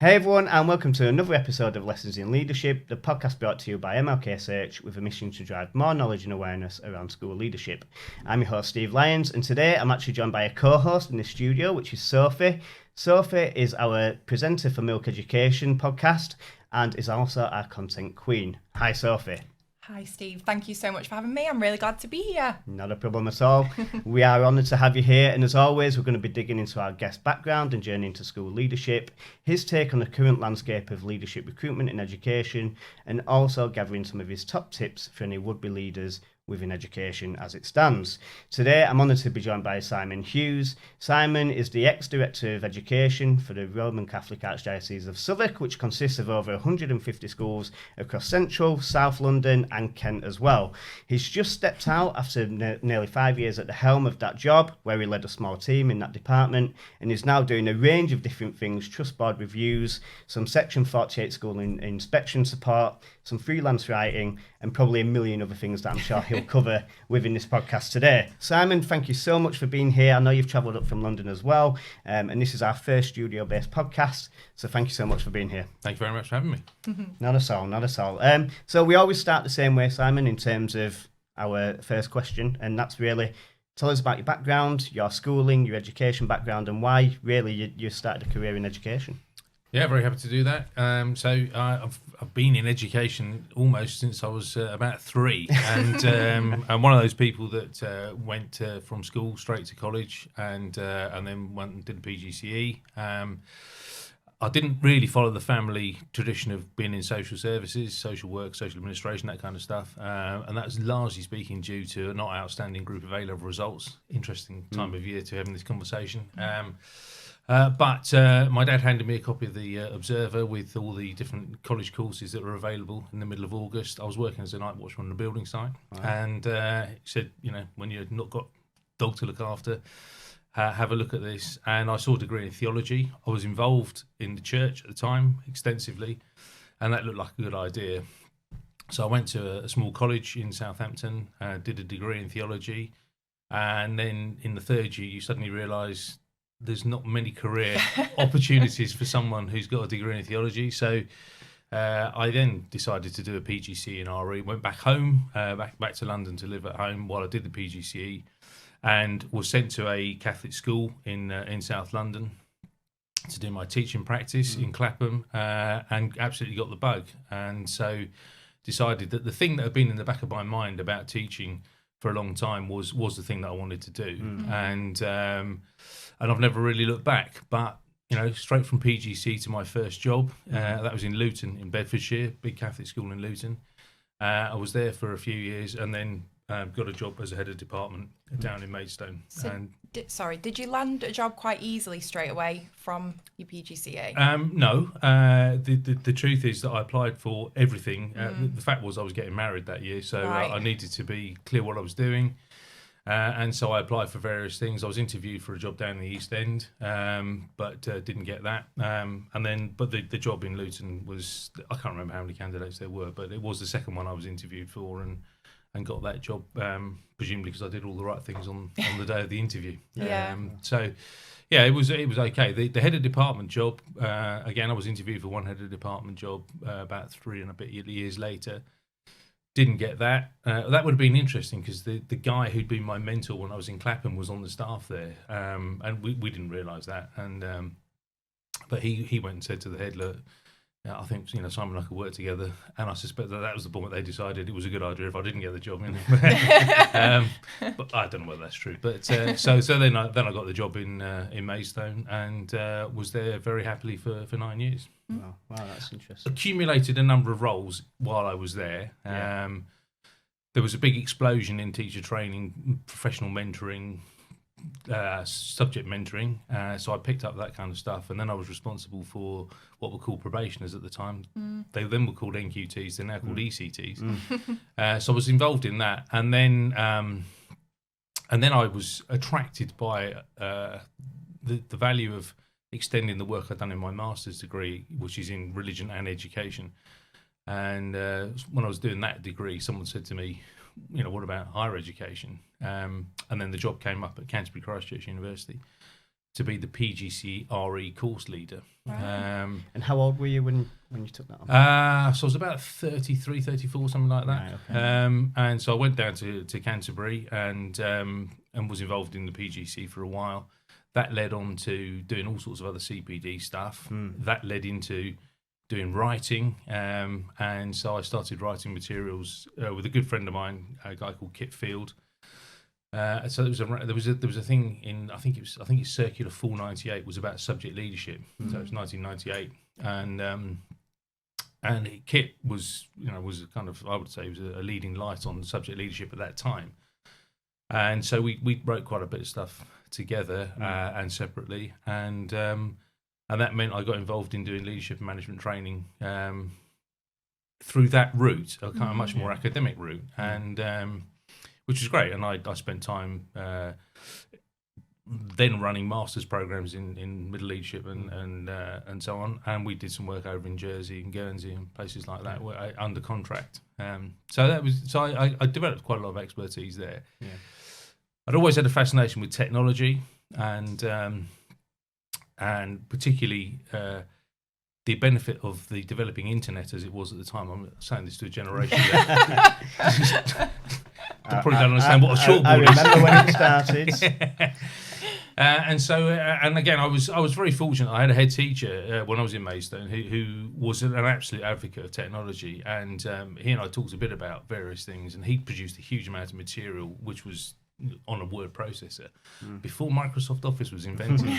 Hey everyone, and welcome to another episode of Lessons in Leadership, the podcast brought to you by MLK Search with a mission to drive more knowledge and awareness around school leadership. I'm your host Steve Lyons, and today I'm actually joined by a co-host in the studio, which is Sophie. Sophie is our presenter for Milk Education podcast and is also our content queen. Hi Sophie. Hi Steve, thank you so much for having me. I'm really glad to be here. Not a problem at all. We are honoured to have you here, and as always we're going to be digging into our guest background and journey into school leadership, his take on the current landscape of leadership recruitment in education, and also gathering some of his top tips for any would-be leaders within education as it stands. Today I'm honoured to be joined by Simon Hughes. Simon is the ex-Director of Education for the Roman Catholic Archdiocese of Southwark, which consists of over 150 schools across Central, South London and Kent as well. He's just stepped out after nearly 5 years at the helm of that job, where he led a small team in that department, and is now doing a range of different things: trust board reviews, some Section 48 school inspection support, some freelance writing, and probably a million other things that I'm sure he'll cover within this podcast today. Simon, thank you so much for being here. I know you've travelled up from London as well, and this is our first studio-based podcast, so thank you so much for being here. Thank you very much for having me. Not at all, not at all. So we always start the same way, Simon, in terms of our first question, and that's really, tell us about your background, your schooling, your education background, and why really you started a career in education. Yeah, very happy to do that. I've been in education almost since I was about 3, and I'm one of those people that went from school straight to college, and then went and did a PGCE. I didn't really follow the family tradition of being in social services, social work, social administration, that kind of stuff, and that's largely speaking due to a not outstanding group of A-level results. Interesting time of year to having this conversation. But my dad handed me a copy of the Observer with all the different college courses that were available in the middle of August. I was working as a night watchman on a building site, and he said, when you've not got dog to look after, have a look at this. And I saw a degree in theology. I was involved in the church at the time extensively, and that looked like a good idea. So I went to a small college in Southampton, did a degree in theology, and then in the third year you suddenly realise there's not many career opportunities for someone who's got a degree in theology. So I then decided to do a PGCE in RE, went back home, back to London to live at home while I did the PGCE, and was sent to a Catholic school in South London to do my teaching practice in Clapham, and absolutely got the bug. And so decided that the thing that had been in the back of my mind about teaching for a long time was the thing that I wanted to do. And I've never really looked back, but straight from PGC to my first job, that was in Luton in Bedfordshire, big Catholic school in Luton. I was there for a few years, and then got a job as a head of department down in Maidstone. So, did you land a job quite easily straight away from your PGCE? No, the truth is that I applied for everything. The fact was I was getting married that year, so I needed to be clear what I was doing. And so I applied for various things. I was interviewed for a job down in the East End, but didn't get that. But the job in Luton was, I can't remember how many candidates there were, but it was the second one I was interviewed for, and got that job, presumably because I did all the right things on the day of the interview. It was okay. The head of department job, again, I was interviewed for one head of department job about 3 and a bit years later. Didn't get that. That would have been interesting because the guy who'd been my mentor when I was in Clapham was on the staff there, and we didn't realise that. And but he went and said to the head, look, I think Simon and I could work together, and I suspect that was the point they decided it was a good idea if I didn't get the job. But I don't know whether that's true. But so then I got the job in Maidstone, and was there very happily for 9 years. Wow, that's interesting. Accumulated a number of roles while I was there. There was a big explosion in teacher training, professional mentoring, subject mentoring. So I picked up that kind of stuff, and then I was responsible for what were called probationers at the time. They then were called NQTs, they're now called ECTs. So I was involved in that, and then I was attracted by the value of extending the work I'd done in my master's degree, which is in religion and education. And when I was doing that degree, someone said to me, what about higher education? And then the job came up at Canterbury Christ Church University. to be the PGC RE course leader. Right. And how old were you when you took that on? So I was about 33, 34, something like that. Right, okay. And so I went down to Canterbury and was involved in the PGC for a while. That led on to doing all sorts of other CPD stuff. That led into doing writing. And so I started writing materials with a good friend of mine, a guy called Kit Field. So there was a thing in I think it's Circular 498 was about subject leadership. So it was 1998, and Kit was was a kind of, I would say, was a leading light on subject leadership at that time. And so we wrote quite a bit of stuff together and separately, and that meant I got involved in doing leadership and management training through that route, a kind of much more academic route, and which was great. And I spent time then running master's programs in middle leadership and so on. And we did some work over in Jersey and Guernsey and places like that under contract. So I developed quite a lot of expertise there. Yeah. I'd always had a fascination with technology and particularly the benefit of the developing internet as it was at the time. I'm saying this to a generation that probably don't understand what a chalkboard is. I remember when it started. And again, I was very fortunate. I had a head teacher when I was in Maidstone who was an absolute advocate of technology, and he and I talked a bit about various things, and he produced a huge amount of material which was on a word processor before Microsoft Office was invented.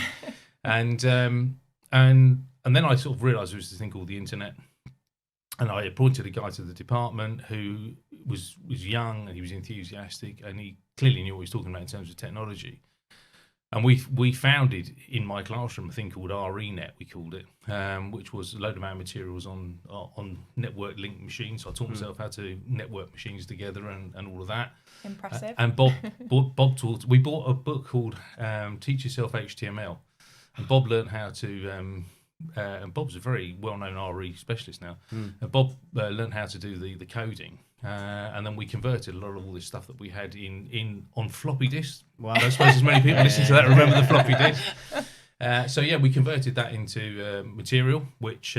And then I sort of realised there was this thing called the internet, and I appointed a guy to the department who was young and he was enthusiastic, and he clearly knew what he was talking about in terms of technology. And we founded in my classroom a thing called RENet, we called it, which was a load of our materials on network linked machines. So I taught myself how to network machines together and all of that. Impressive. And Bob taught. We bought a book called Teach Yourself HTML, and Bob learned how to. And Bob's a very well-known RE specialist now. And Bob learned how to do the coding, and then we converted a lot of all this stuff that we had on floppy disks. Wow. I suppose as many people listening to that remember the floppy disk. So yeah, we converted that into material, which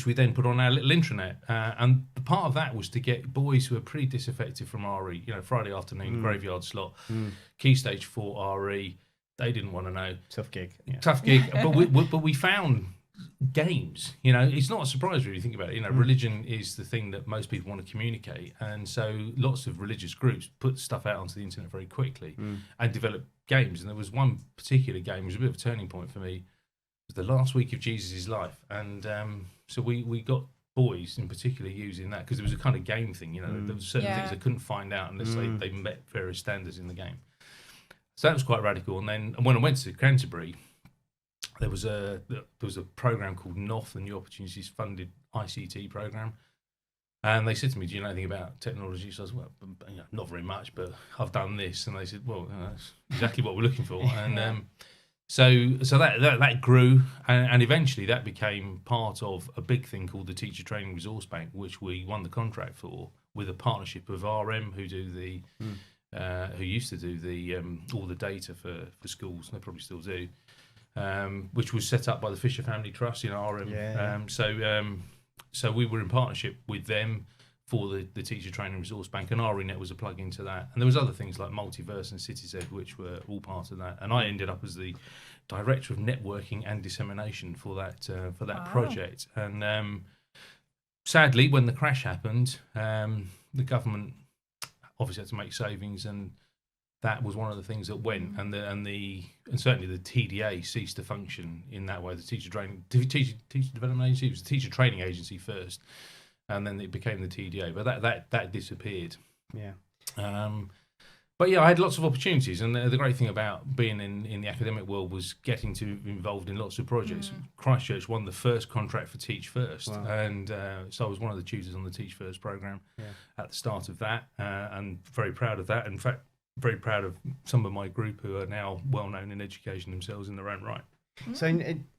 we then put on our little intranet. And the part of that was to get boys who are pretty disaffected from RE, Friday afternoon graveyard slot, Key Stage 4 RE. They didn't want to know. Tough gig. Yeah. Tough gig. But we found games. It's not a surprise really, you think about it. Religion is the thing that most people want to communicate, and so lots of religious groups put stuff out onto the internet very quickly and develop games. And there was one particular game, which was a bit of a turning point for me. It was the last week of Jesus' life, and so we got boys in particular using that because it was a kind of game thing. There were certain things they couldn't find out unless they met various standards in the game. So that was quite radical. And then when I went to Canterbury, there was a program called NOF, the New Opportunities Funded ICT program, and they said to me, "Do you know anything about technology?" So I was, "Well, not very much, but I've done this." And they said, "Well, that's exactly what we're looking for." And so that grew, and eventually that became part of a big thing called the Teacher Training Resource Bank, which we won the contract for with a partnership of RM, who do the who used to do the all the data for schools, and they probably still do, which was set up by the Fisher Family Trust, RM. So we were in partnership with them for the Teacher Training Resource Bank, and RENet was a plug into that. And there was other things like Multiverse and CityZ, which were all part of that. And I ended up as the Director of Networking and Dissemination for that project. And sadly, when the crash happened, the government obviously had to make savings, and that was one of the things that went. And certainly the TDA ceased to function in that way. The teacher development agency, it was the teacher training agency first, and then it became the TDA. But that disappeared. Yeah. But yeah, I had lots of opportunities, and the great thing about being in the academic world was getting to be involved in lots of projects. Christchurch won the first contract for Teach First, and so I was one of the tutors on the Teach First programme at the start of that, and very proud of that. In fact, very proud of some of my group who are now well known in education themselves in their own right. So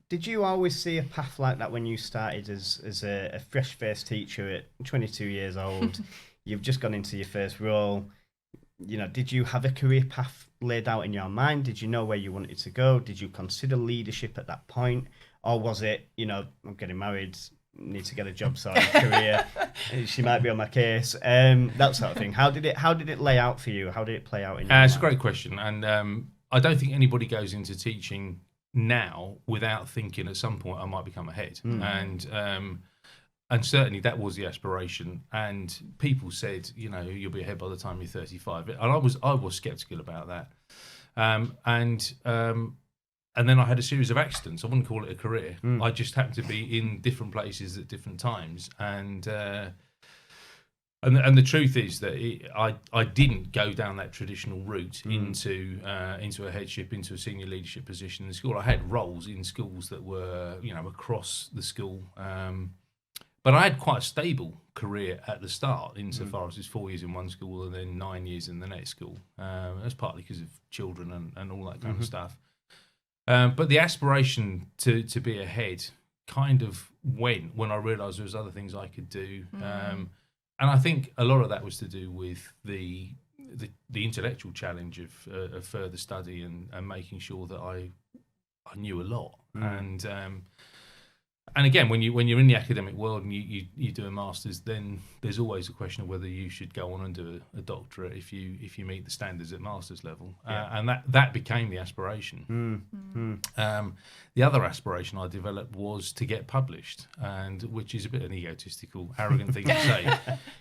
did you always see a path like that when you started as a fresh-faced teacher at 22 years old? You've just gone into your first role. did you have a career path laid out in your mind? Did you know where you wanted to go? Did you consider leadership at that point? Or was it, I'm getting married, need to get a job, sorry, career, she might be on my case, that sort of thing. How did it lay out for you? How did it play out in your It's mind? a great question. And I don't think anybody goes into teaching now without thinking at some point I might become a head. And certainly that was the aspiration. And people said, you'll be a head by the time you're 35. And I was skeptical about that. And then I had a series of accidents. I wouldn't call it a career. I just happened to be in different places at different times. And the truth is that I didn't go down that traditional route into a headship, into a senior leadership position in the school. I had roles in schools that were, across the school. But I had quite a stable career at the start, insofar as it's 4 years in one school and then 9 years in the next school. That's partly because of children and all that kind of stuff. But the aspiration to be a head kind of went when I realised there was other things I could do. And I think a lot of that was to do with the intellectual challenge of further study and making sure that I knew a lot. And again, when you're in the academic world and you do a master's, then there's always a question of whether you should go on and do a doctorate if you meet the standards at master's level. And that became the aspiration. The other aspiration I developed was to get published, and which is a bit of an egotistical, arrogant thing to say.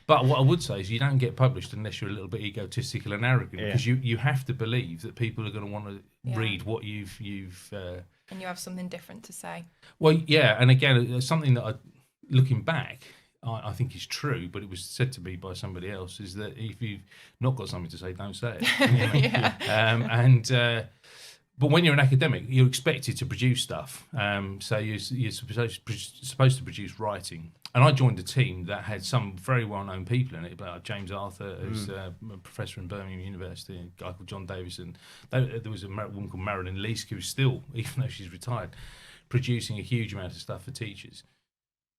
But what I would say is you don't get published unless you're a little bit egotistical and arrogant, because you have to believe that people are going to want to read what you've and you have something different to say. Well, yeah, and again, something that looking back, I think is true, but it was said to me by somebody else, is that if you've not got something to say, don't say it. But when you're an academic, you're expected to produce stuff. So you're supposed to produce writing. And I joined a team that had some very well-known people in it, like James Arthur, who's a professor in Birmingham University, and a guy called John Davison. There was a woman called Marilyn Leask, who's still, even though she's retired, producing a huge amount of stuff for teachers.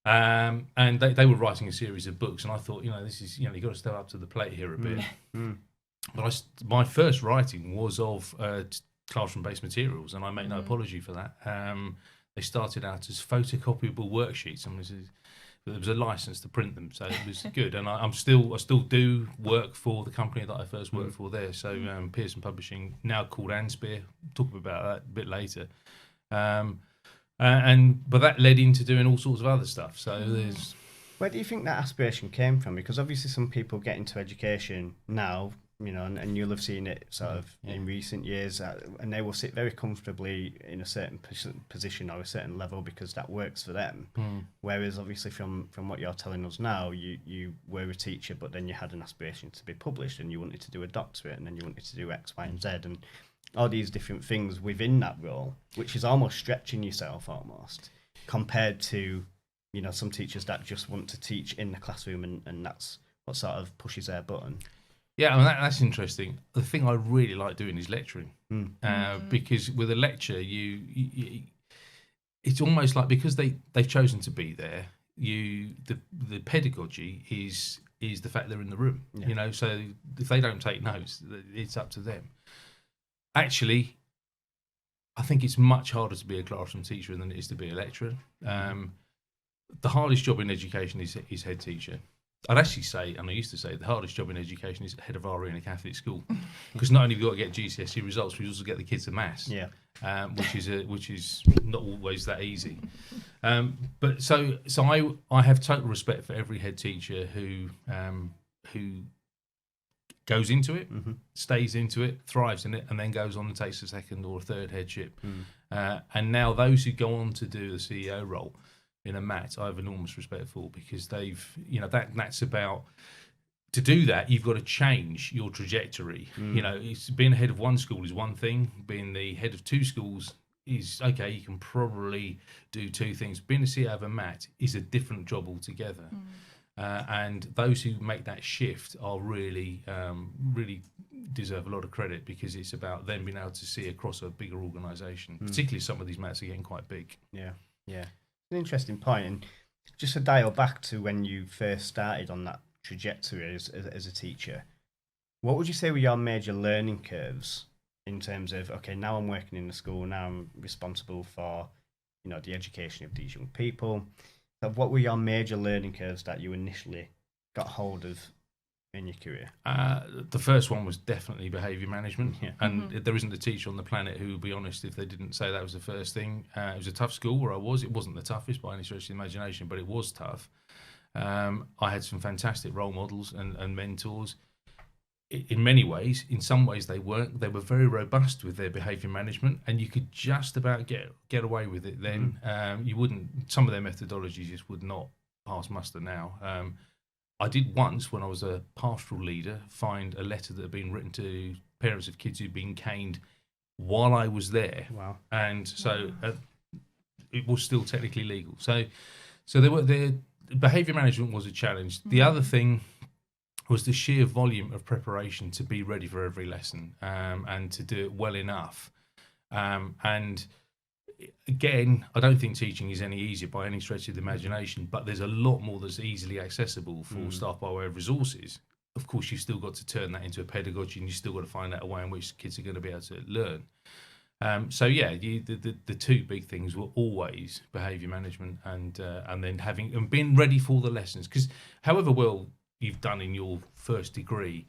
And they were writing a series of books, and I thought, this is, you've got to step up to the plate here a bit. But my first writing was of classroom-based materials, and I make no apology for that. They started out as photocopyable worksheets, and there was a license to print them, so it was good. And I still do work for the company that I first worked for there. So Pearson Publishing, now called Anspear. Talk about that a bit later. But that led into doing all sorts of other stuff. So there's. Where do you think that aspiration came from? Because obviously some people get into education now, and you'll have seen it sort of in recent years, and they will sit very comfortably in a certain position or a certain level because that works for them. Whereas obviously from what you're telling us now, you were a teacher, but then you had an aspiration to be published, and you wanted to do a doctorate, and then you wanted to do X, Y, and Z, and all these different things within that role, which is almost stretching yourself almost, compared to, some teachers that just want to teach in the classroom, and that's what sort of pushes their button. Yeah, that's interesting. The thing I really like doing is lecturing, because with a lecture, it's almost like, because they've chosen to be there. The pedagogy is the fact they're in the room. So if they don't take notes, it's up to them. Actually, I think it's much harder to be a classroom teacher than it is to be a lecturer. The hardest job in education is head teacher. I'd actually say, and I used to say, the hardest job in education is head of RE in a Catholic school, because not only have you got to get GCSE results, but you also get the kids to maths, which is not always that easy. But so I have total respect for every head teacher who goes into it, stays into it, thrives in it, and then goes on and takes a second or a third headship. And now those who go on to do the CEO role in a MAT, I have enormous respect for, because they've, that's about, to do that, you've got to change your trajectory. It's being head of one school is one thing. Being the head of two schools is, okay, you can probably do two things. Being the CEO of a MAT is a different job altogether. And those who make that shift are really, really deserve a lot of credit, because it's about them being able to see across a bigger organisation, particularly some of these MATs are getting quite big. Yeah. An interesting point. And just to dial back to when you first started on that trajectory as a teacher, What would you say were your major learning curves in terms of, okay, now I'm working in the school, now I'm responsible for, the education of these young people. So what were your major learning curves that you initially got hold of in your career? The first one was definitely behaviour management, Yeah. and there isn't a teacher on the planet who would be honest if they didn't say that was the first thing. It was a tough school where I was. It wasn't the toughest by any stretch of the imagination, but it was tough. I had some fantastic role models and mentors. In many ways, in some ways they weren't. They were very robust with their behaviour management, and you could just about get away with it then. You wouldn't. Some of their methodologies just would not pass muster now. I did once, when I was a pastoral leader, find a letter that had been written to parents of kids who'd been caned while I was there. Wow. And so it was still technically legal. So the behaviour management was a challenge. The other thing was the sheer volume of preparation to be ready for every lesson, and to do it well enough. And again, I don't think teaching is any easier by any stretch of the imagination, but there's a lot more that's easily accessible for staff by way of resources. Of course, you've still got to turn that into a pedagogy, and you've still got to find out a way in which kids are going to be able to learn. The two big things were always behaviour management and then having and being ready for the lessons. Because however well you've done in your first degree,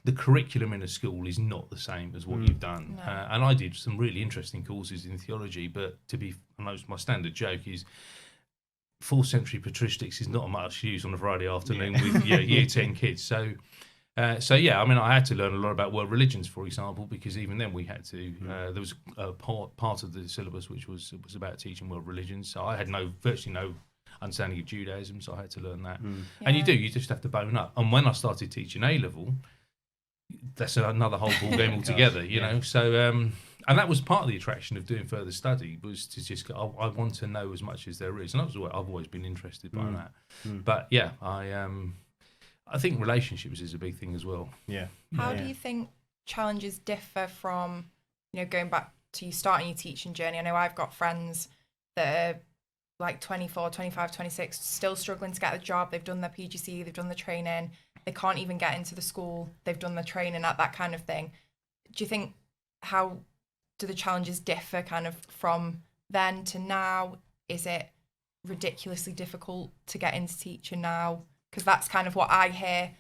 the curriculum in a school is not the same as what you've done. No. And I did some really interesting courses in theology, but my standard joke is 4th century patristics is not much use on a Friday afternoon with year 10 kids. So I had to learn a lot about world religions, for example, because even then we had to. There was a part of the syllabus which was about teaching world religions. So I had virtually no understanding of Judaism, so I had to learn that. And you just have to bone up. And when I started teaching A level, that's another whole ball game altogether, you know. So and that was part of the attraction of doing further study, was to just I want to know as much as there is, and I've always been interested by that. But yeah, I think relationships is a big thing as well. Yeah. How do you think challenges differ from, going back to you starting your teaching journey? I know I've got friends that are like 24, 25, 26, still struggling to get a job. They've done their PGC, they've done the training. They can't even get into the school. They've done the training at that kind of thing. Do you think, how do the challenges differ kind of from then to now? Is it ridiculously difficult to get into teaching now? Because that's kind of what I hear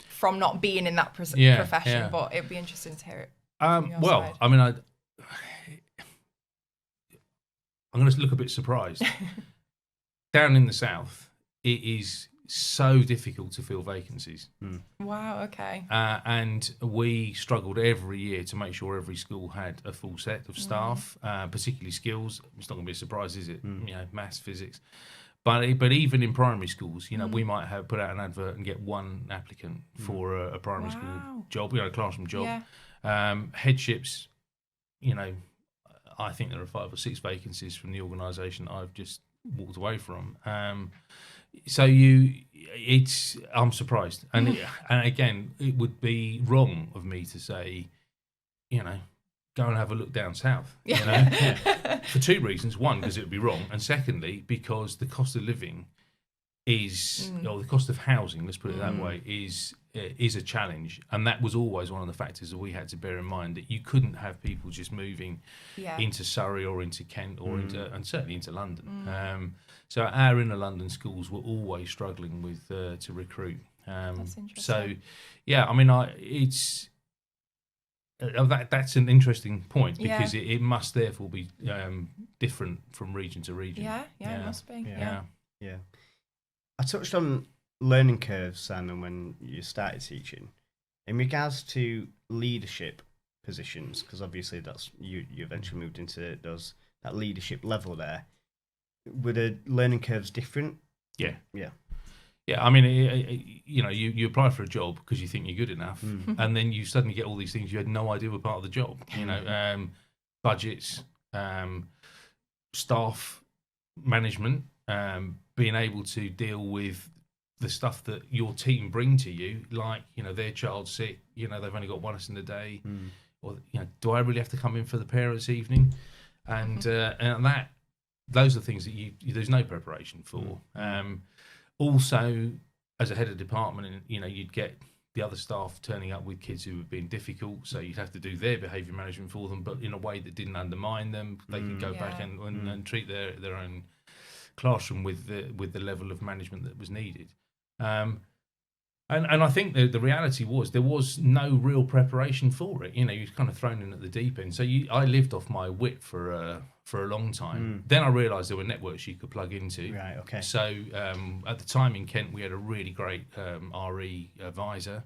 from not being in that profession, but it'd be interesting to hear it. From your side. I mean, I'm going to look a bit surprised. Down in the south, it is so difficult to fill vacancies. Wow, okay. And we struggled every year to make sure every school had a full set of staff, particularly skills. It's not going to be a surprise, is it? Maths, physics. But even in primary schools, we might have put out an advert and get one applicant for a primary school job, a classroom job. Headships, I think there are 5 or 6 vacancies from the organisation I've just walked away from. I'm surprised, and again, it would be wrong of me to say, go and have a look down south. For 2 reasons: one, because it would be wrong, and secondly, because the cost of living or the cost of housing, let's put it that way, is a challenge, and that was always one of the factors that we had to bear in mind, that you couldn't have people just moving into Surrey or into Kent or and certainly into London. So our inner London schools were always struggling with to recruit. That's interesting. So it's that's an interesting point, because it must therefore be different from region to region. It must be. Yeah. I touched on learning curves, Simon, when you started teaching. In regards to leadership positions, because obviously that's you eventually moved into that leadership level there. Were the learning curves different? Yeah. I mean, you apply for a job because you think you're good enough, and then you suddenly get all these things you had no idea were part of the job. Budgets, staff management, being able to deal with the stuff that your team bring to you, like their child's sick, they've only got one lesson a day, or do I really have to come in for the parents' evening? And that those are things that there's no preparation for. Also, as a head of department, you'd get the other staff turning up with kids who were being difficult, so you'd have to do their behaviour management for them, but in a way that didn't undermine them. They could go back and treat their own classroom with the level of management that was needed. And I think the reality was there was no real preparation for it. You know, you're kind of thrown in at the deep end. So I lived off my wit for a long time. Then I realised there were networks you could plug into. Right. Okay. So at the time in Kent, we had a really great RE advisor,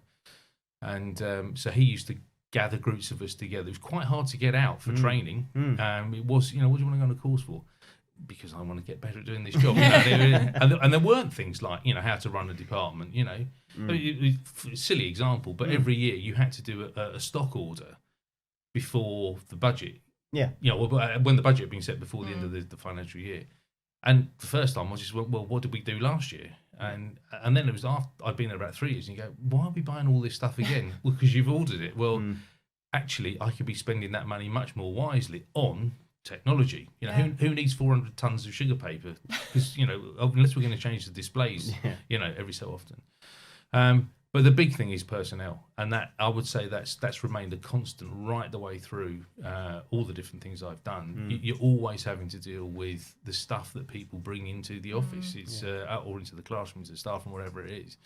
and so he used to gather groups of us together. It was quite hard to get out for training. It was, you know, what do you want to go on a course for? Because I want to get better at doing this job. You know, and there weren't things like, you know, how to run a department, you know. Silly example, but every year you had to do a stock order before the budget. Yeah. You know, when the budget had been set before the end of the financial year. And the first time I just went, well, what did we do last year? And then it was after I'd been there about 3 years, and you go, why are we buying all this stuff again? Well, because you've ordered it. Well, actually, I could be spending that money much more wisely on technology. You know, who needs 400 tons of sugar paper? Because, you know, unless we're going to change the displays, you know, every so often. But the big thing is personnel, and that I would say that's remained a constant right the way through all the different things I've done. You're always having to deal with the stuff that people bring into the office, it's or into the classroom, into the staff room, wherever it is,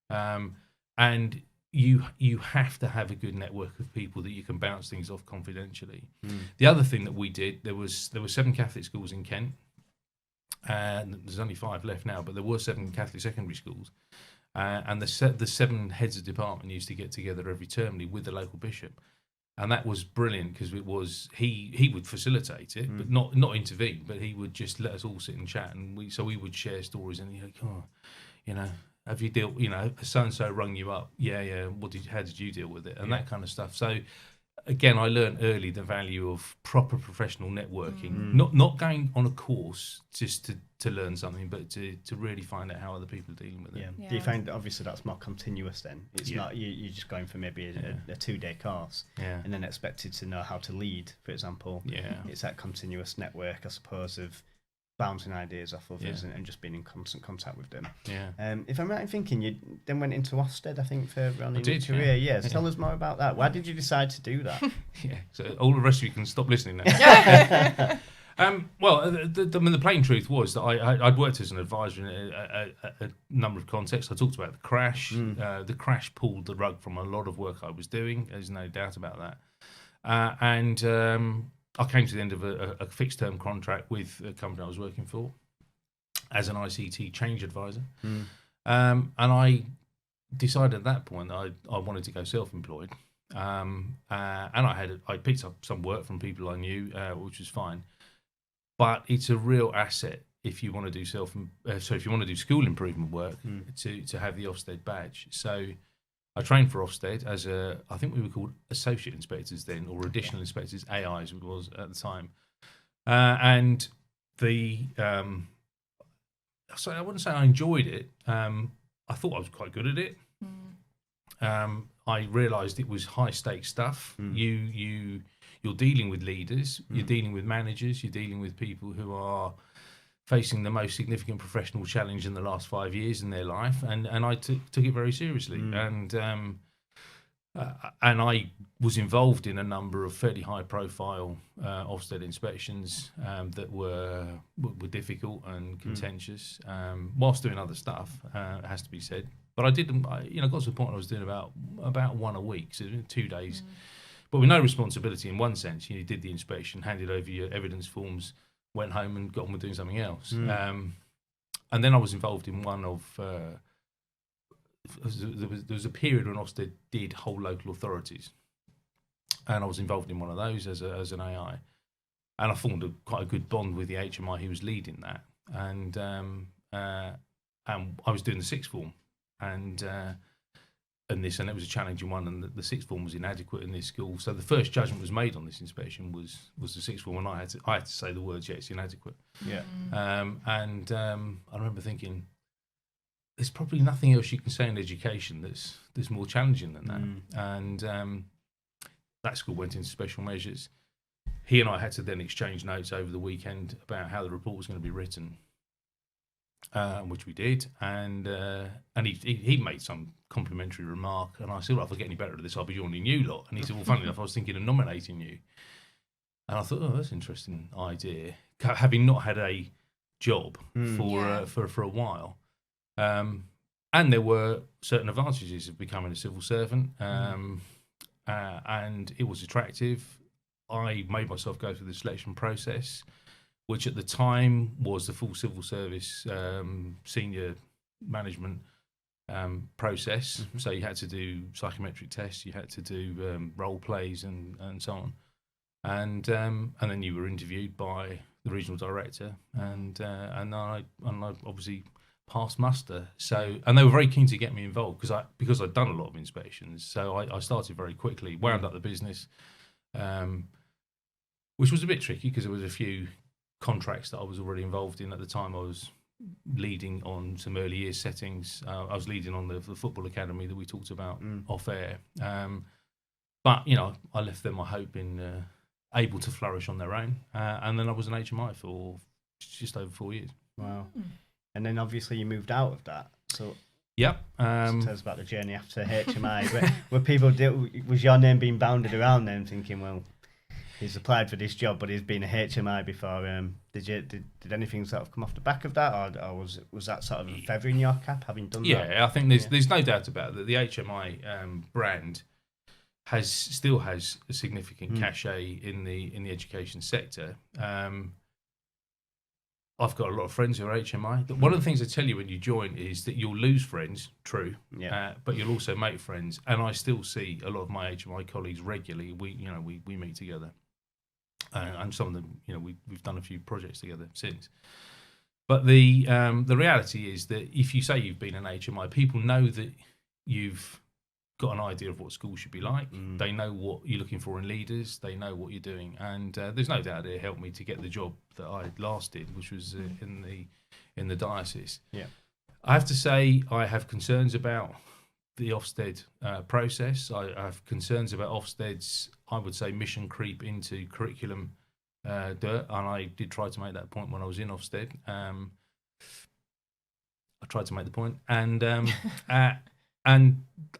and you have to have a good network of people that you can bounce things off confidentially. The other thing that we did, there were 7 Catholic schools in Kent, and there's only 5 left now, but there were 7 Catholic secondary schools. And the 7 heads of department used to get together every termly with the local bishop, and that was brilliant because it was he would facilitate it, but not intervene, but he would just let us all sit and chat, and we would share stories, and you're like, oh, you know, have you dealt, you know, so and so rung you up, yeah, how did you deal with it, and that kind of stuff. So again, I learned early the value of proper professional networking, not going on a course just to learn something, but to really find out how other people are dealing with it. Yeah. Do you find that obviously that's more continuous then? It's not you're just going for maybe a 2-day course and then expected to know how to lead, for example. Yeah. It's that continuous network, I suppose, of bouncing ideas off others and just being in constant contact with them. Yeah. If I'm right in thinking, you then went into Ofsted, I think, for your career. Yeah. Tell us more about that. Why did you decide to do that? So all the rest of you can stop listening now. Well, the plain truth was that I'd worked as an advisor in a number of contexts. I talked about the crash. The crash pulled the rug from a lot of work I was doing. There's no doubt about that. And I came to the end of a fixed-term contract with a company I was working for as an ICT change advisor. And I decided at that point that I wanted to go self-employed. And I picked up some work from people I knew, which was fine. But it's a real asset if you want to do if you want to do school improvement work to have the Ofsted badge. So I trained for Ofsted as I think we were called associate inspectors then, or additional inspectors, AIs it was at the time. And so I wouldn't say I enjoyed it. I thought I was quite good at it. I realised it was high stakes stuff. You're dealing with leaders, you're dealing with managers, you're dealing with people who are facing the most significant professional challenge in the last 5 years in their life, and I took it very seriously. And I was involved in a number of fairly high profile Ofsted inspections that were difficult and contentious, whilst doing other stuff, it has to be said. But I got to the point where I was doing about one a week, so 2 days, but with no responsibility in one sense. You did the inspection, handed over your evidence forms, went home and got on with doing something else. And then I was involved in one of there was a period when Ofsted did whole local authorities, and I was involved in one of those as an AI, and I formed quite a good bond with the HMI who was leading that, and I was doing the sixth form, and it was a challenging one, and the sixth form was inadequate in this school. So the first judgment was made on this inspection was the sixth form, and I had to say the words, it's inadequate. Yeah. And I remember thinking, there's probably nothing else you can say in education that's more challenging than that. And that school went into special measures. He and I had to then exchange notes over the weekend about how the report was going to be written. which we did, and he made some complimentary remark, and I said, well, if I get any better at this, I'll be joining you lot. And he said, well, funny enough, I was thinking of nominating you. And I thought, oh, that's an interesting idea, having not had a job for a while. And there were certain advantages of becoming a civil servant, and it was attractive. I made myself go through the selection process, which at the time was the full civil service senior management process. So you had to do psychometric tests, you had to do role plays and so on, and then you were interviewed by the regional director, and I obviously passed muster. So, and they were very keen to get me involved because I'd done a lot of inspections. So I started very quickly, wound up the business, which was a bit tricky because there was a few contracts that I was already involved in at the time. I was leading on some early years settings. I was leading on the football academy that we talked about off air. But I left them, I hope, in able to flourish on their own. And then I was an HMI for just over 4 years. Wow. And then obviously you moved out of that. So yep. Tell us about the journey after HMI. where people was your name being bounded around then, thinking, well, he's applied for this job, but he's been a HMI before. Did anything sort of come off the back of that, or was that sort of a feather in your cap having done that? Yeah, I think there's no doubt about it that the HMI brand still has a significant cachet in the education sector. I've got a lot of friends who are HMI. One of the things I tell you when you join is that you'll lose friends, true, but you'll also make friends. And I still see a lot of my HMI colleagues regularly. We meet together, and some of them, we've done a few projects together since. But the reality is that if you say you've been an HMI, people know that you've got an idea of what school should be like. They know what you're looking for in leaders. They know what you're doing, and there's no doubt it helped me to get the job that I last did, which was in the diocese. Yeah, I have to say I have concerns about the Ofsted process. I have concerns about Ofsted's, I would say, mission creep into curriculum dirt, and I did try to make that point when I was in Ofsted. I tried to make the point, and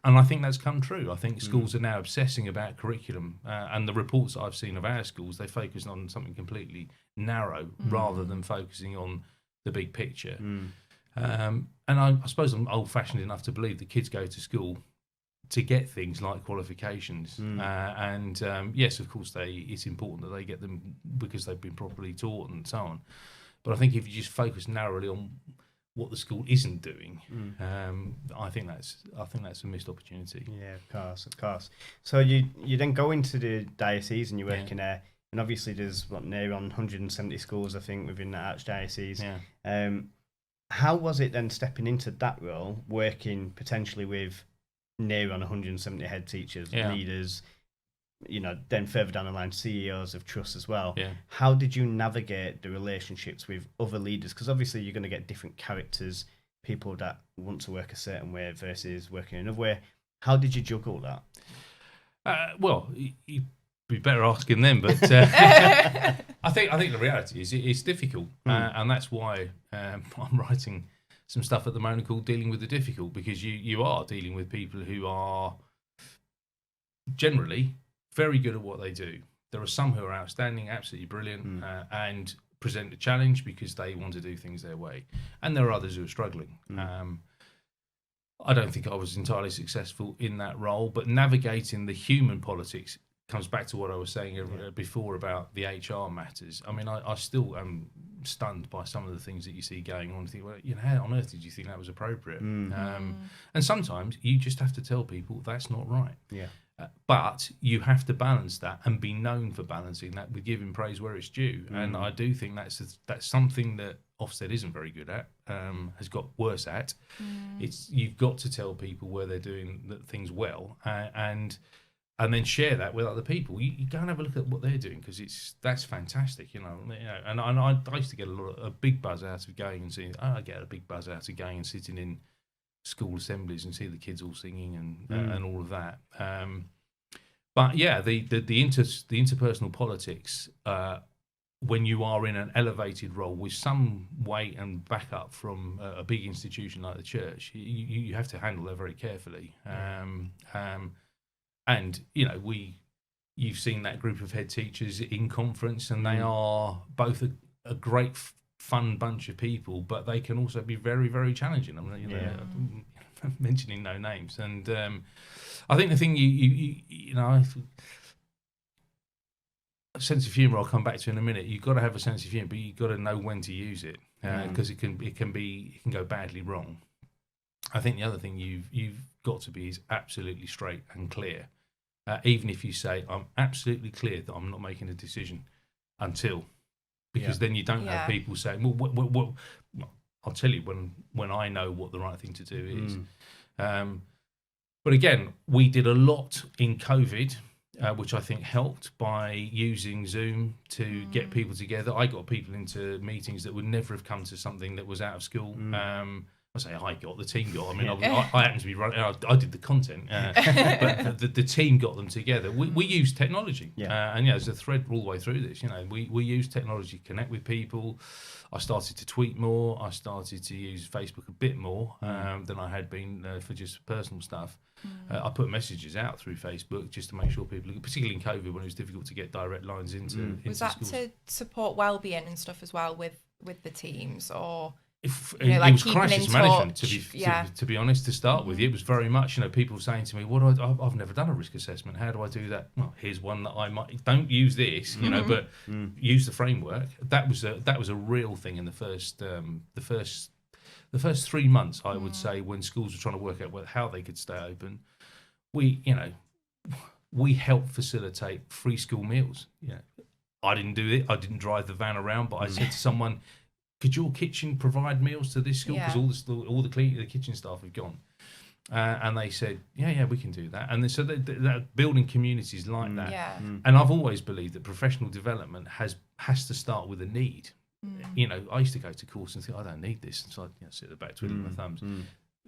I think that's come true. I think schools are now obsessing about curriculum, and the reports I've seen of our schools, they focus on something completely narrow rather than focusing on the big picture. And I suppose I'm old-fashioned enough to believe that kids go to school to get things like qualifications. Yes, of course, it's important that they get them because they've been properly taught and so on. But I think if you just focus narrowly on what the school isn't doing, I think that's a missed opportunity. Yeah, of course. So you then go into the diocese and you're working there, and obviously there's near on 170 schools, I think, within the Archdiocese. Yeah. How was it then stepping into that role, working potentially with near on 170 head teachers, leaders, then further down the line, CEOs of trusts as well. Yeah. How did you navigate the relationships with other leaders? Because obviously you're going to get different characters, people that want to work a certain way versus working another way. How did you juggle that? Well, you'd be better asking them, but I think the reality is it's difficult, and that's why I'm writing some stuff at the moment called Dealing with the Difficult, because you are dealing with people who are generally very good at what they do. There are some who are outstanding, absolutely brilliant, and present a challenge because they want to do things their way. And there are others who are struggling. I don't think I was entirely successful in that role, but navigating the human politics comes back to what I was saying before about the HR matters. I mean, I still am stunned by some of the things that you see going on. You think, well, how on earth did you think that was appropriate? And sometimes you just have to tell people that's not right. Yeah. But you have to balance that and be known for balancing that with giving praise where it's due. And I do think that's something that Ofsted isn't very good at, has got worse at. You've got to tell people where they're doing things well, and then share that with other people. You go and have a look at what they're doing, because that's fantastic, And I used to get a big buzz out of going and seeing. I get a big buzz out of going and sitting in school assemblies and see the kids all singing and all of that. But yeah, the interpersonal politics when you are in an elevated role with some weight and backup from a big institution like the church, you have to handle that very carefully. And you've seen that group of head teachers in conference, and they are both a great fun bunch of people, but they can also be very, very challenging. Mentioning no names, and I think the thing a sense of humour I'll come back to in a minute. You've got to have a sense of humour, but you've got to know when to use it, because it can go badly wrong. I think the other thing you've got to be is absolutely straight and clear. Even if you say, I'm absolutely clear that I'm not making a decision until, because then you don't have people saying, well, I'll tell you when I know what the right thing to do is. But again, we did a lot in COVID, which I think helped by using Zoom to get people together. I got people into meetings that would never have come to something that was out of school. The team got. I mean, I happened to be running. I did the content, but the team got them together. We used technology, and there's a thread all the way through this. We use technology to connect with people. I started to tweet more. I started to use Facebook a bit more than I had been for just personal stuff. I put messages out through Facebook just to make sure people, particularly in COVID when it was difficult to get direct lines into Was that schools. to support well-being and stuff as well with the teams, or? It was crisis management, to be honest, to start with. It was very much, people saying to me, I've never done a risk assessment. How do I do that? Well, here's one that I might, don't use this, but use the framework. That was a real thing in the first 3 months, I would say, when schools were trying to work out how they could stay open. We helped facilitate free school meals. I didn't do it. I didn't drive the van around, but I said to someone, could your kitchen provide meals to this school? Because all the kitchen staff have gone. And they said, yeah, we can do that. And so they're building communities like that. Yeah. And I've always believed that professional development has to start with a need. I used to go to course and think, I don't need this. And so I'd sit at the back twiddling my thumbs.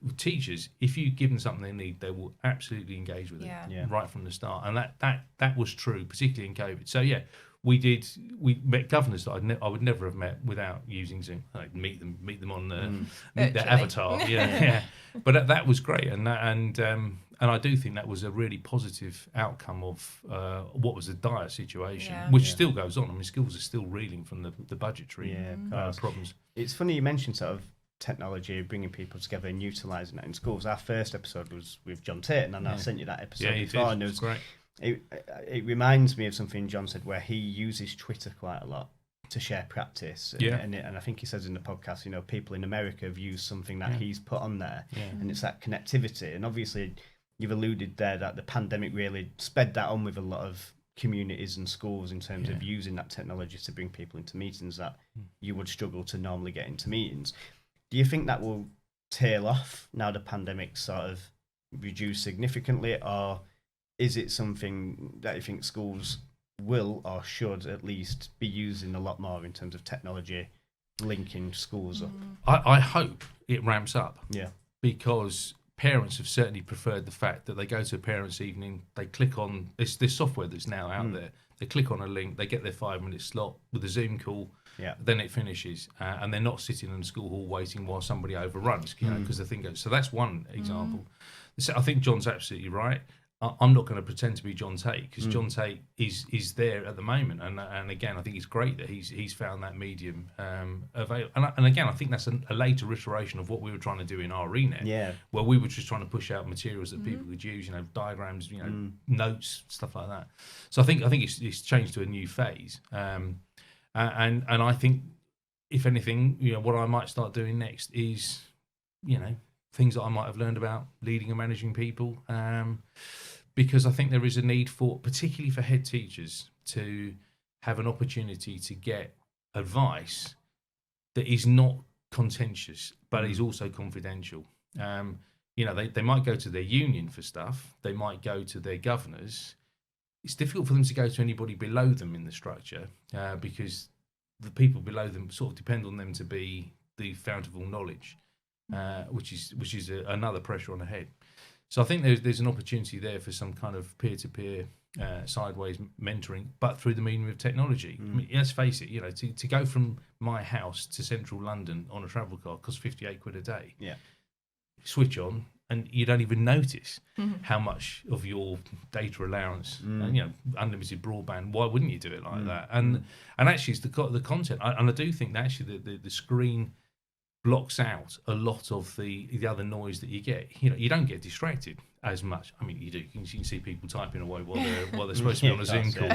With teachers, if you give them something they need, they will absolutely engage with it right from the start. And that was true, particularly in COVID. So, we met governors that I would never have met without using Zoom. I'd meet them on their avatar. But that was great, and I do think that was a really positive outcome of what was a dire situation, which still goes on. I mean, schools are still reeling from the budgetary problems. It's funny you mentioned sort of technology, bringing people together and utilising that in schools. Our first episode was with John Tate, and I sent you that episode before, and it was great. It reminds me of something John said where he uses Twitter quite a lot to share practice. And I think he says in the podcast, people in America have used something that he's put on there, and it's that connectivity. And obviously, you've alluded there that the pandemic really sped that on with a lot of communities and schools in terms of using that technology to bring people into meetings that you would struggle to normally get into meetings. Do you think that will tail off now the pandemic sort of reduced significantly, or is it something that you think schools will or should at least be using a lot more in terms of technology linking schools up? I hope it ramps up. Yeah. Because parents have certainly preferred the fact that they go to a parents' evening, they click on this software that's now out there, they click on a link, they get their 5-minute slot with a Zoom call, then it finishes, and they're not sitting in the school hall waiting while somebody overruns, because the thing goes. So that's one example. So I think John's absolutely right. I'm not going to pretend to be John Tate, because John Tate is there at the moment, and again, I think it's great that he's found that medium available. And again, I think that's a later iteration of what we were trying to do in our RENET, where we were just trying to push out materials that people could use, diagrams, notes, stuff like that. So I think it's changed to a new phase, and I think if anything, what I might start doing next is, things that I might have learned about leading and managing people, because I think there is a need for, particularly for head teachers, to have an opportunity to get advice that is not contentious, but is also confidential. They might go to their union for stuff. They might go to their governors. It's difficult for them to go to anybody below them in the structure, because the people below them sort of depend on them to be the fount of all knowledge. Which is another pressure on the head. So I think there's an opportunity there for some kind of peer-to-peer sideways mentoring, but through the medium of technology. I mean, let's face it, to go from my house to central London on a travel car costs 58 quid a day. Yeah. Switch on, and you don't even notice how much of your data allowance, and unlimited broadband. Why wouldn't you do it like that? And actually, it's the content, and I do think that actually the screen blocks out a lot of the other noise that you get. You don't get distracted as much. I mean, you do. You can see people typing away while they're supposed to be on a Zoom call.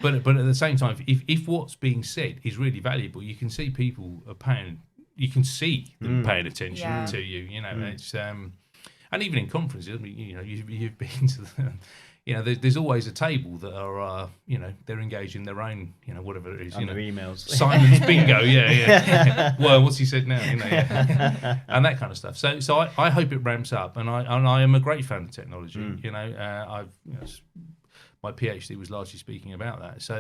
But at the same time, if what's being said is really valuable, you can see people are paying. You can see them paying attention to you. It's and even in conferences. I mean, you've been to the. There's always a table that are, they're engaged in their own, whatever it is, their emails. Simon's bingo, well, what's he said now, and that kind of stuff. So I hope it ramps up, and I am a great fan of technology. My PhD was largely speaking about that. So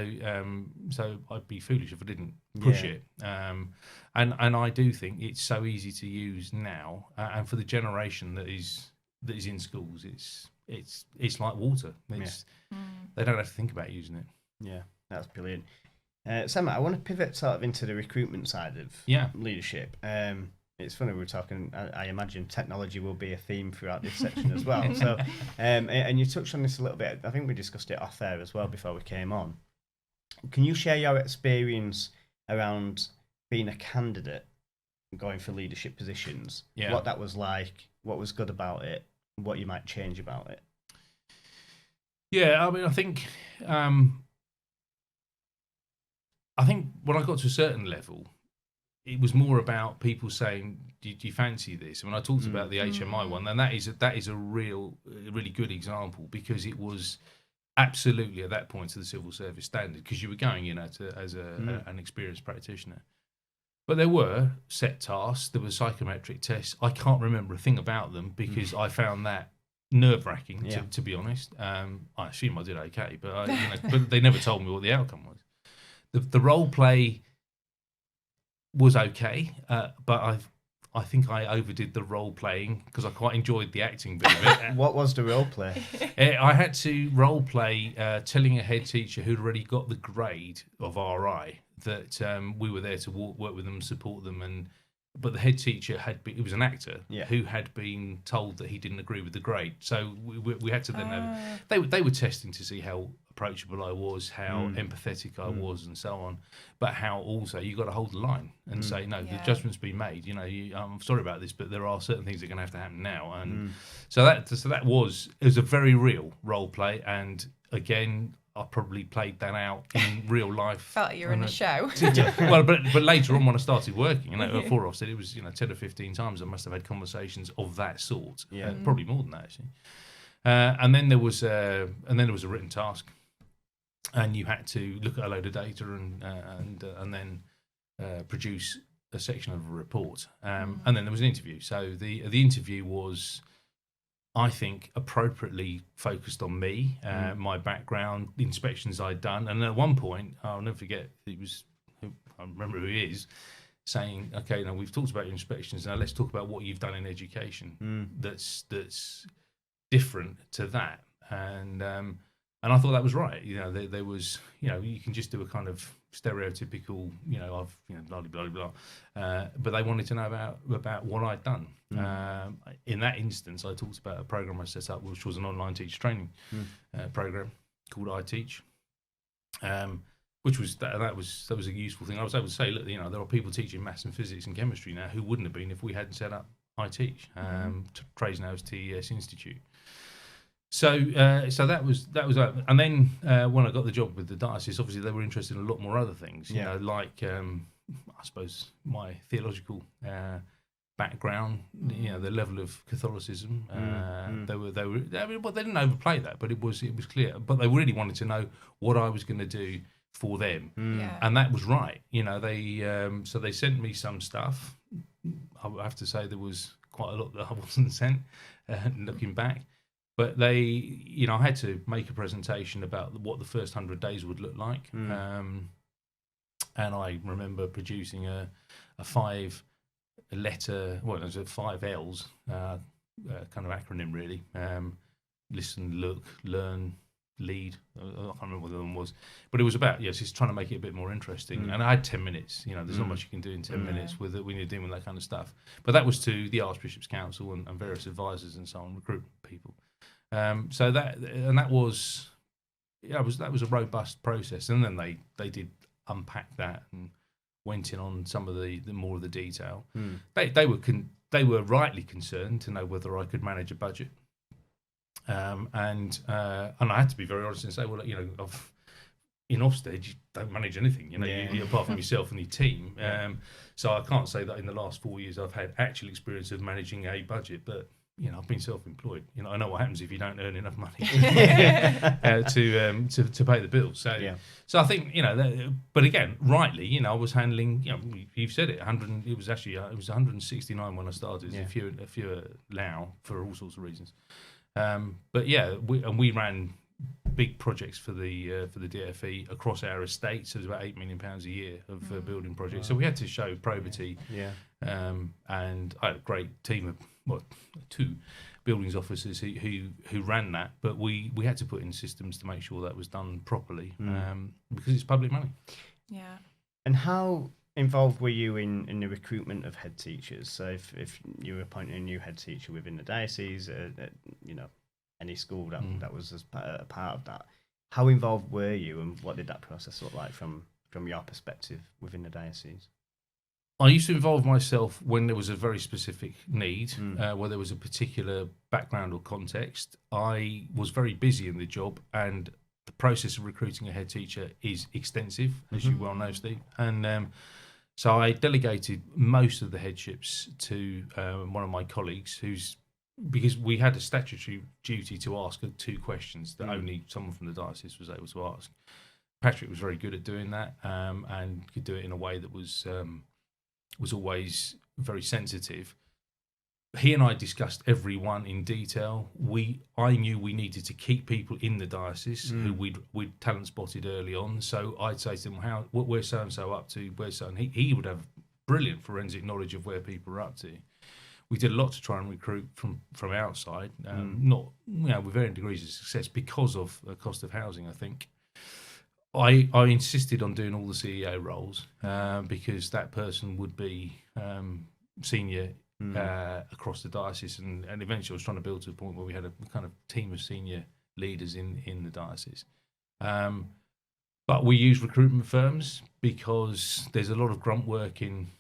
I'd be foolish if I didn't push it. And I do think it's so easy to use now, and for the generation that is in schools, it's like water. They don't have to think about using it. Yeah, that's brilliant. Sam, I want to pivot sort of into the recruitment side of leadership. It's funny we're talking. I imagine technology will be a theme throughout this section as well. So, and you touched on this a little bit. I think we discussed it off there as well before we came on. Can you share your experience around being a candidate going for leadership positions? Yeah. What that was like, what was good about it, what you might change about it? Yeah, I mean, I think when I got to a certain level, it was more about people saying, "Do you fancy this?" And when I talked about the HMI one, then that is a really good example, because it was absolutely at that point to the civil service standard, because you were going, as an experienced practitioner. But there were set tasks. There were psychometric tests. I can't remember a thing about them because I found that nerve-wracking, to be honest. I assume I did okay, but but they never told me what the outcome was. The role play was okay, but I think I overdid the role playing because I quite enjoyed the acting bit of it. What was the role play? I had to role play telling a head teacher who'd already got the grade of RI that we were there to work with them, support them, but the head teacher he was an actor who had been told that he didn't agree with the grade. So we had to then they were testing to see how approachable I was, how empathetic I was, and so on. But how also you got to hold the line and say, no, the judgment's been made. I'm sorry about this, but there are certain things that are going to have to happen now. And so that was a very real role play. And again, I probably played that out in real life. Felt like you were in a show. Well, but later on when I started working, before I said it was 10 or 15 times I must have had conversations of that sort. Probably more than that actually. And then there was a written task, and you had to look at a load of data and then produce a section of a report. And then there was an interview. So the interview was, I think, appropriately focused on me, my background, the inspections I'd done. And at one point, I'll never forget, I remember who he is, saying, okay, now we've talked about your inspections, now let's talk about what you've done in education that's different to that. And I thought that was right. There was, you can just do a kind of stereotypical, blah, blah, blah, but they wanted to know about what I'd done. In that instance, I talked about a program I set up, which was an online teacher training program called iTeach, which was that was a useful thing. I was able to say, look, there are people teaching maths and physics and chemistry now who wouldn't have been if we hadn't set up iTeach, Trays now as TES Institute. So that was that. And then when I got the job with the diocese, obviously they were interested in a lot more other things. Like I suppose my theological background, the level of Catholicism. They were. I mean, they didn't overplay that, but it was clear. But they really wanted to know what I was going to do for them, and that was right. So they sent me some stuff. I have to say there was quite a lot that I wasn't sent. Looking back. But I had to make a presentation about what the first 100 days would look like. And I remember producing a 5-letter, well, it was 5 L's, kind of acronym really. Listen, look, learn, lead. I can't remember what the other one was, but it was about just trying to make it a bit more interesting. And I had 10 minutes. There's not much you can do in 10 minutes with it when you're dealing with that kind of stuff. But that was to the Archbishop's Council and various advisors and so on, recruit people. So that was a robust process. And then they did unpack that and went in on some of the more of the detail. They were rightly concerned to know whether I could manage a budget. And I had to be very honest and say, well, in Ofsted, you don't manage anything, you apart from yourself and your team. So I can't say that in the last 4 years I've had actual experience of managing a budget, but I've been self-employed. I know what happens if you don't earn enough money to pay the bills. So I think but again, rightly, I was handling. You've said it. It was 169 when I started. There's a few now for all sorts of reasons. But we ran big projects for the DFE across our estate. So there's about £8 million a year of building projects. Wow. So we had to show probity. And I had a great team of 2 buildings officers who ran that, but we had to put in systems to make sure that was done properly because it's public money. Yeah. And how involved were you in the recruitment of head teachers? So if you were appointing a new head teacher within the diocese, any school that was as a part of that, how involved were you, and what did that process look like from your perspective within the diocese? I used to involve myself when there was a very specific need, where there was a particular background or context. I was very busy in the job, and the process of recruiting a head teacher is extensive, as you well know, Steve. And so I delegated most of the headships to one of my colleagues, because we had a statutory duty to ask 2 questions that only someone from the diocese was able to ask. Patrick was very good at doing that, and could do it in a way that was always very sensitive. He and I discussed every one in detail. I knew we needed to keep people in the diocese who we'd talent spotted early on. So I'd say to him, where's so-and-so up to? Where's so? And he would have brilliant forensic knowledge of where people are up to. We did a lot to try and recruit from outside, not with varying degrees of success because of the cost of housing, I think. I insisted on doing all the CEO roles because that person would be senior across the diocese, and eventually I was trying to build to a point where we had a kind of team of senior leaders in the diocese. But we use recruitment firms because there's a lot of grunt work in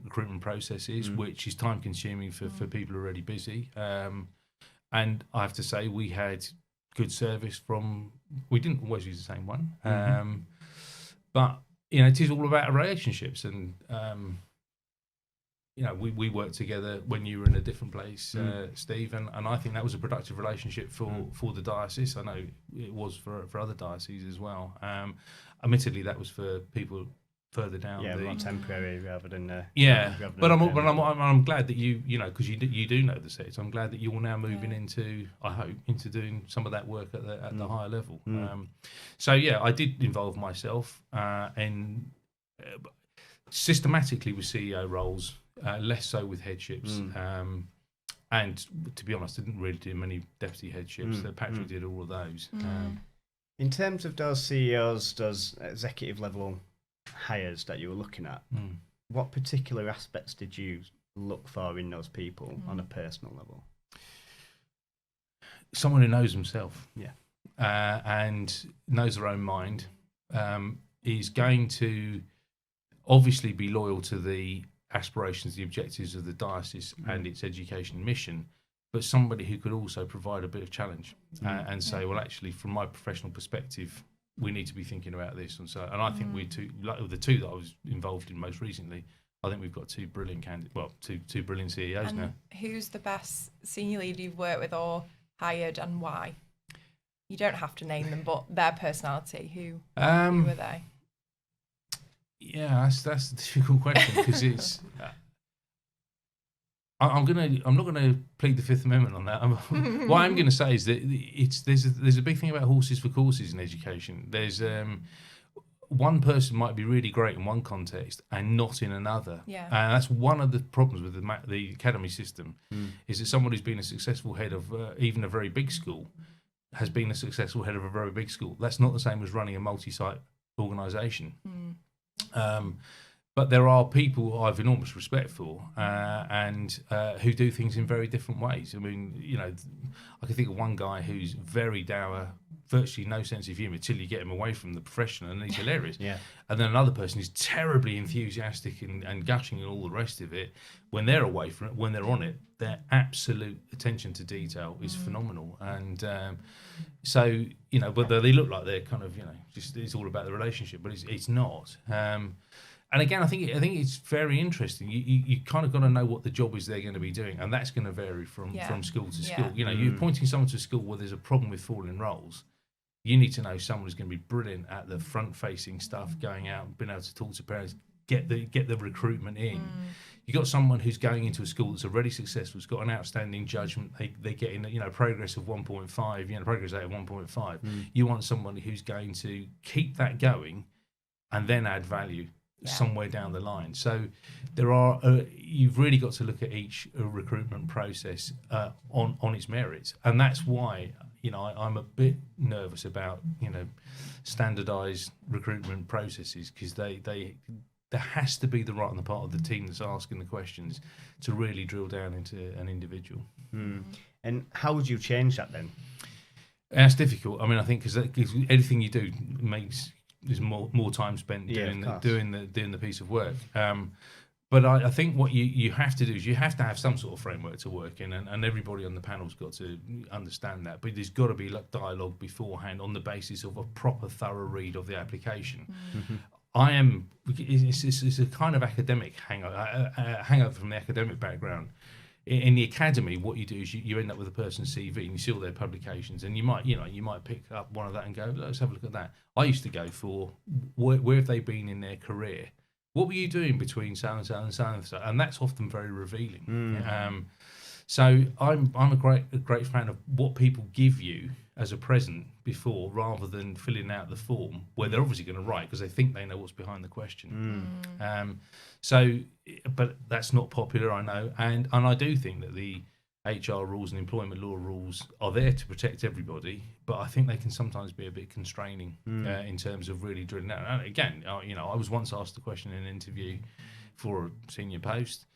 recruitment processes, which is time consuming for people who are already busy. And I have to say, we had good service we didn't always use the same one. But, it is all about relationships. And, we worked together when you were in a different place, Steve, and I think that was a productive relationship for the diocese. I know it was for other dioceses as well. Admittedly, that was for people further down. More temporary rather than. But I'm glad that because you do know the sector. I'm glad that you're now moving into doing some of that work at the higher level. So I did involve myself in systematically with CEO roles, less so with headships. And to be honest, I didn't really do many deputy headships. Patrick did all of those. In terms of those CEOs, those executive level hires that you were looking at, what particular aspects did you look for in those people on a personal level? Someone who knows himself, and knows their own mind, is going to obviously be loyal to the aspirations, the objectives of the diocese and its education mission, but somebody who could also provide a bit of challenge and say, well, actually, from my professional perspective, we need to be thinking about this. And I think the 2 that I was involved in most recently, I think we've got 2 brilliant two brilliant CEOs and now. Who's the best senior leader you've worked with or hired, and why? You don't have to name them, but their personality. Who were they? Yeah, that's a difficult question because it's. I'm not gonna plead the Fifth Amendment on that. What I'm going to say is that there's a big thing about horses for courses in education. There's one person might be really great in one context and not in another. Yeah. And that's one of the problems with the academy system, is that someone who's been a successful head of even a very big school has been a successful head of a very big school. That's not the same as running a multi-site organisation. But there are people I've enormous respect for, and who do things in very different ways. I mean, you know, I can think of one guy who's very dour, virtually no sense of humour till you get him away from the profession, and he's hilarious. Yeah. And then another person who's terribly enthusiastic and gushing and all the rest of it. When they're away from it, when they're on it, their absolute attention to detail is phenomenal. And so, you know, but they look like they're kind of, you know, just it's all about the relationship, but it's not. And again, I think it's very interesting. You kind of got to know what the job is they're going to be doing, and that's going to vary from school to school. You know, you're pointing someone to a school where there's a problem with falling roles. You need to know someone who's going to be brilliant at the front-facing stuff, going out, being able to talk to parents, get the recruitment in. You got someone who's going into a school that's already successful, has got an outstanding judgment. They get in, you know, progress of 1.5, you know, progress rate of 1.5. You want someone who's going to keep that going, and then add value somewhere down the line. So there are you've really got to look at each recruitment process on its merits, and that's why, you know, I'm a bit nervous about, you know, standardized recruitment processes, because they there has to be the right on the part of the team that's asking the questions to really drill down into an individual. And how would you change that then? That's difficult. I mean, I think because anything you do there's more time spent doing the piece of work. But I think what you have to do is you have to have some sort of framework to work in, and everybody on the panel's got to understand that. But there's got to be like dialogue beforehand on the basis of a proper, thorough read of the application. It's a kind of academic hangover from the academic background. In the academy, what you do is you end up with a person's CV and you see all their publications, and you might pick up one of that and go, let's have a look at that. I used to go for where have they been in their career? What were you doing between so and so and so and so? And that's often very revealing. So I'm a great fan of what people give you as a present before, rather than filling out the form where they're obviously going to write because they think they know what's behind the question. But that's not popular, I know, and I do think that the HR rules and employment law rules are there to protect everybody, but I think they can sometimes be a bit constraining in terms of really drilling down. And again, you know, I was once asked a question in an interview for a senior post,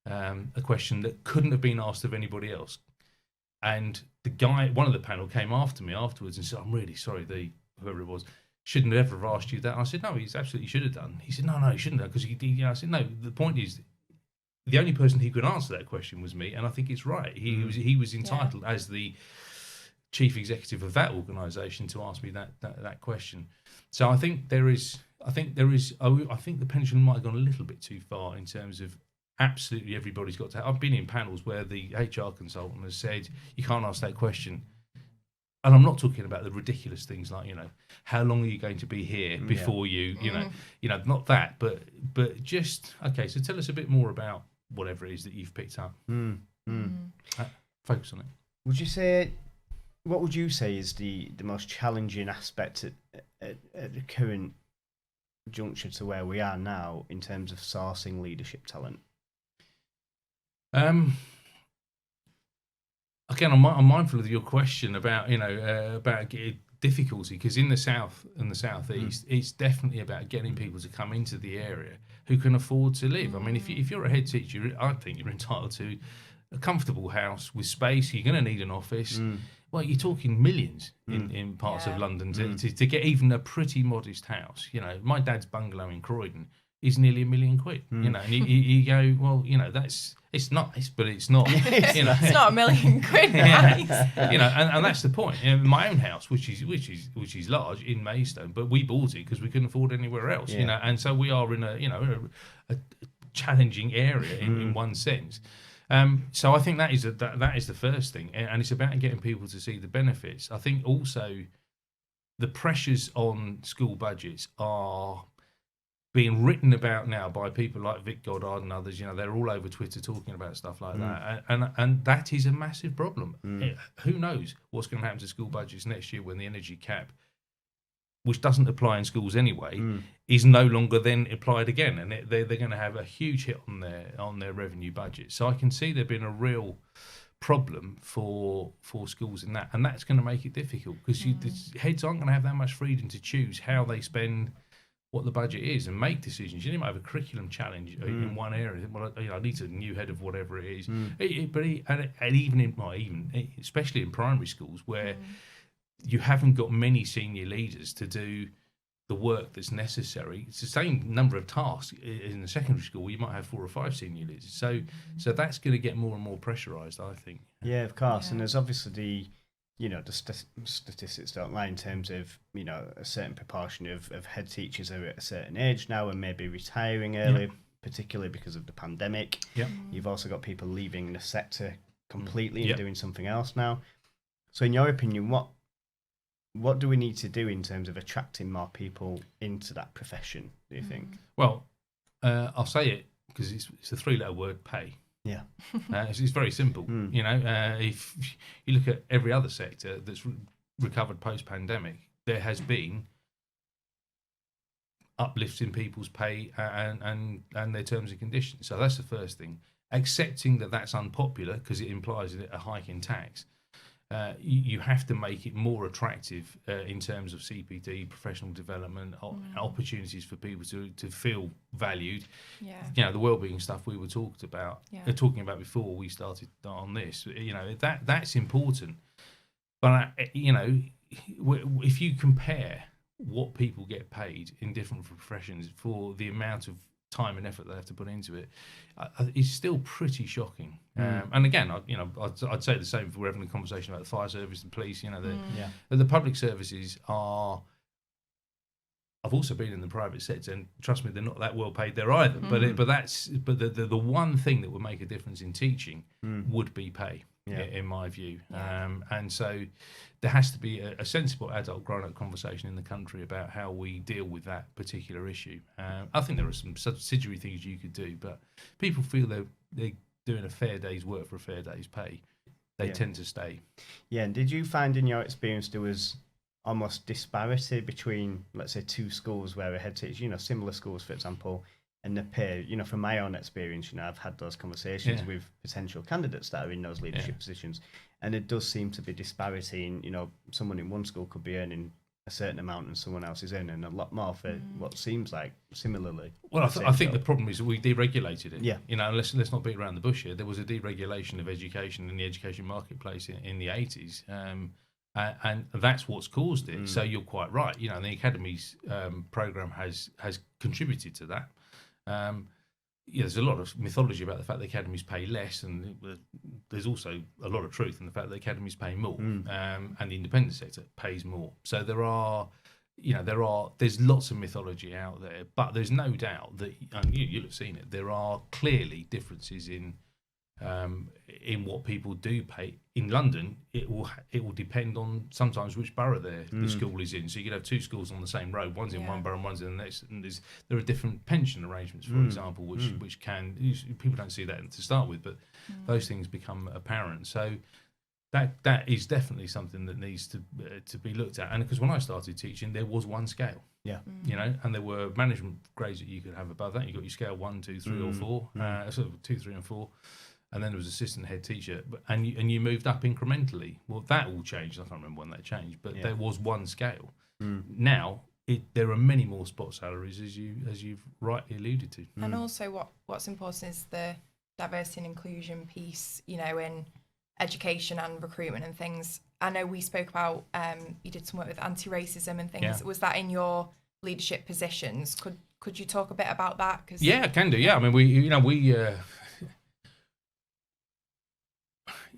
a question that couldn't have been asked of anybody else. And the guy, one of the panel, came after me afterwards and said, "I'm really sorry, whoever it was shouldn't have ever asked you that." And I said, "No, he's absolutely should have done." He said, "No, he shouldn't have, because he." I said, "No, the point is, the only person who could answer that question was me, and I think it's right. He was entitled as the chief executive of that organisation to ask me that question." So I think the pendulum might have gone a little bit too far in terms of absolutely everybody's got to. I've been in panels where the HR consultant has said you can't ask that question, and I'm not talking about the ridiculous things like, you know, how long are you going to be here before you know, not that, but just okay. So tell us a bit more about whatever it is that you've picked up. Focus on it. What would you say is the most challenging aspect at the current juncture to where we are now in terms of sourcing leadership talent? Again, I'm mindful of your question about, you know, about difficulty, because in the south and the southeast, it's definitely about getting people to come into the area who can afford to live. I mean, if you're a head teacher, I think you're entitled to a comfortable house with space. You're going to need an office. Well, you're talking millions in parts of London to get even a pretty modest house. You know, my dad's bungalow in Croydon is nearly £1 million. You know, and you go, well, you know, it's nice, but it's not. You know, it's not £1 million nice. You know, and that's the point. You know, my own house, which is large in Maidstone, but we bought it because we couldn't afford anywhere else. You know, and so we are in a challenging area in one sense. So I think that is the first thing, and it's about getting people to see the benefits. I think also the pressures on school budgets are being written about now by people like Vic Goddard and others. You know, they're all over Twitter talking about stuff like that, and that is a massive problem. Who knows what's going to happen to school budgets next year when the energy cap which doesn't apply in schools anyway, is no longer then applied again, and they're going to have a huge hit on their revenue budget. So I can see there being a real problem for schools in that, and that's going to make it difficult because the heads aren't going to have that much freedom to choose how they spend what the budget is and make decisions. You might have a curriculum challenge in one area. Well, I need a new head of whatever it is. And even especially in primary schools where you haven't got many senior leaders to do the work that's necessary. It's the same number of tasks in the secondary school where you might have 4 or 5 senior leaders. So that's going to get more and more pressurised, I think. Yeah, of course. And there's obviously the statistics don't lie in terms of, a certain proportion of head teachers are at a certain age now and maybe retiring early, particularly because of the pandemic. Yeah. You've also got people leaving the sector completely and doing something else now. So in your opinion, what do we need to do in terms of attracting more people into that profession, do you think? Well, I'll say it because it's a 3-letter word, pay. Yeah. It's very simple. If you look at every other sector that's recovered post-pandemic, there has been uplifts in people's pay and their terms and conditions. So that's the first thing. Accepting that that's unpopular because it implies a hike in tax. You have to make it more attractive in terms of CPD, professional development, opportunities for people to feel valued. Yeah. The wellbeing stuff we were talking about before we started on this. That's important. But if you compare what people get paid in different professions for the amount of time and effort they have to put into it, it's still pretty shocking. And again, I'd say the same if we're having a conversation about the fire service and police. The public services are. I've also been in the private sector, and trust me, they're not that well paid there either. But the one thing that would make a difference in teaching would be pay, in my view. And so there has to be a sensible adult grown-up conversation in the country about how we deal with that particular issue. I think there are some subsidiary things you could do, but people feel they're doing a fair day's work for a fair day's pay. They tend to stay. Yeah, and did you find in your experience there was almost disparity between, let's say, 2 schools where a head teacher, similar schools, for example, and the pay? From my own experience, I've had those conversations with potential candidates that are in those leadership positions, and it does seem to be disparity in, someone in one school could be earning a certain amount and someone else is earning a lot more for what seems like similarly. Well, I think the problem is that we deregulated it. Yeah. Let's not beat around the bush here. There was a deregulation of education in the education marketplace in the 80s. And that's what's caused it. So you're quite right. The Academies programme has contributed to that. There's a lot of mythology about the fact that Academies pay less, and there's also a lot of truth in the fact that Academies pay more, and the independent sector pays more. So there's lots of mythology out there, but there's no doubt that, and you'll have seen it, there are clearly differences in what people do pay. In London, it will depend on sometimes which borough the school is in. So you could have 2 schools on the same road, one's in one borough and one's in the next. And there are different pension arrangements, for example, which can, people don't see that to start with, but those things become apparent. So that is definitely something that needs to be looked at. And because when I started teaching, there was one scale. Yeah. And there were management grades that you could have above that. You got your scale 1, 2, 3, or 4. Sort of 2, 3, and 4. And then there was assistant head teacher, and you moved up incrementally. Well, that all changed. I can't remember when that changed, but there was one scale. Now there are many more spot salaries, as you've rightly alluded to. And also, what's important is the diversity and inclusion piece. In education and recruitment and things. I know we spoke about you did some work with anti-racism and things. Yeah. Was that in your leadership positions? Could you talk a bit about that? Yeah, I can do. Yeah, I mean we.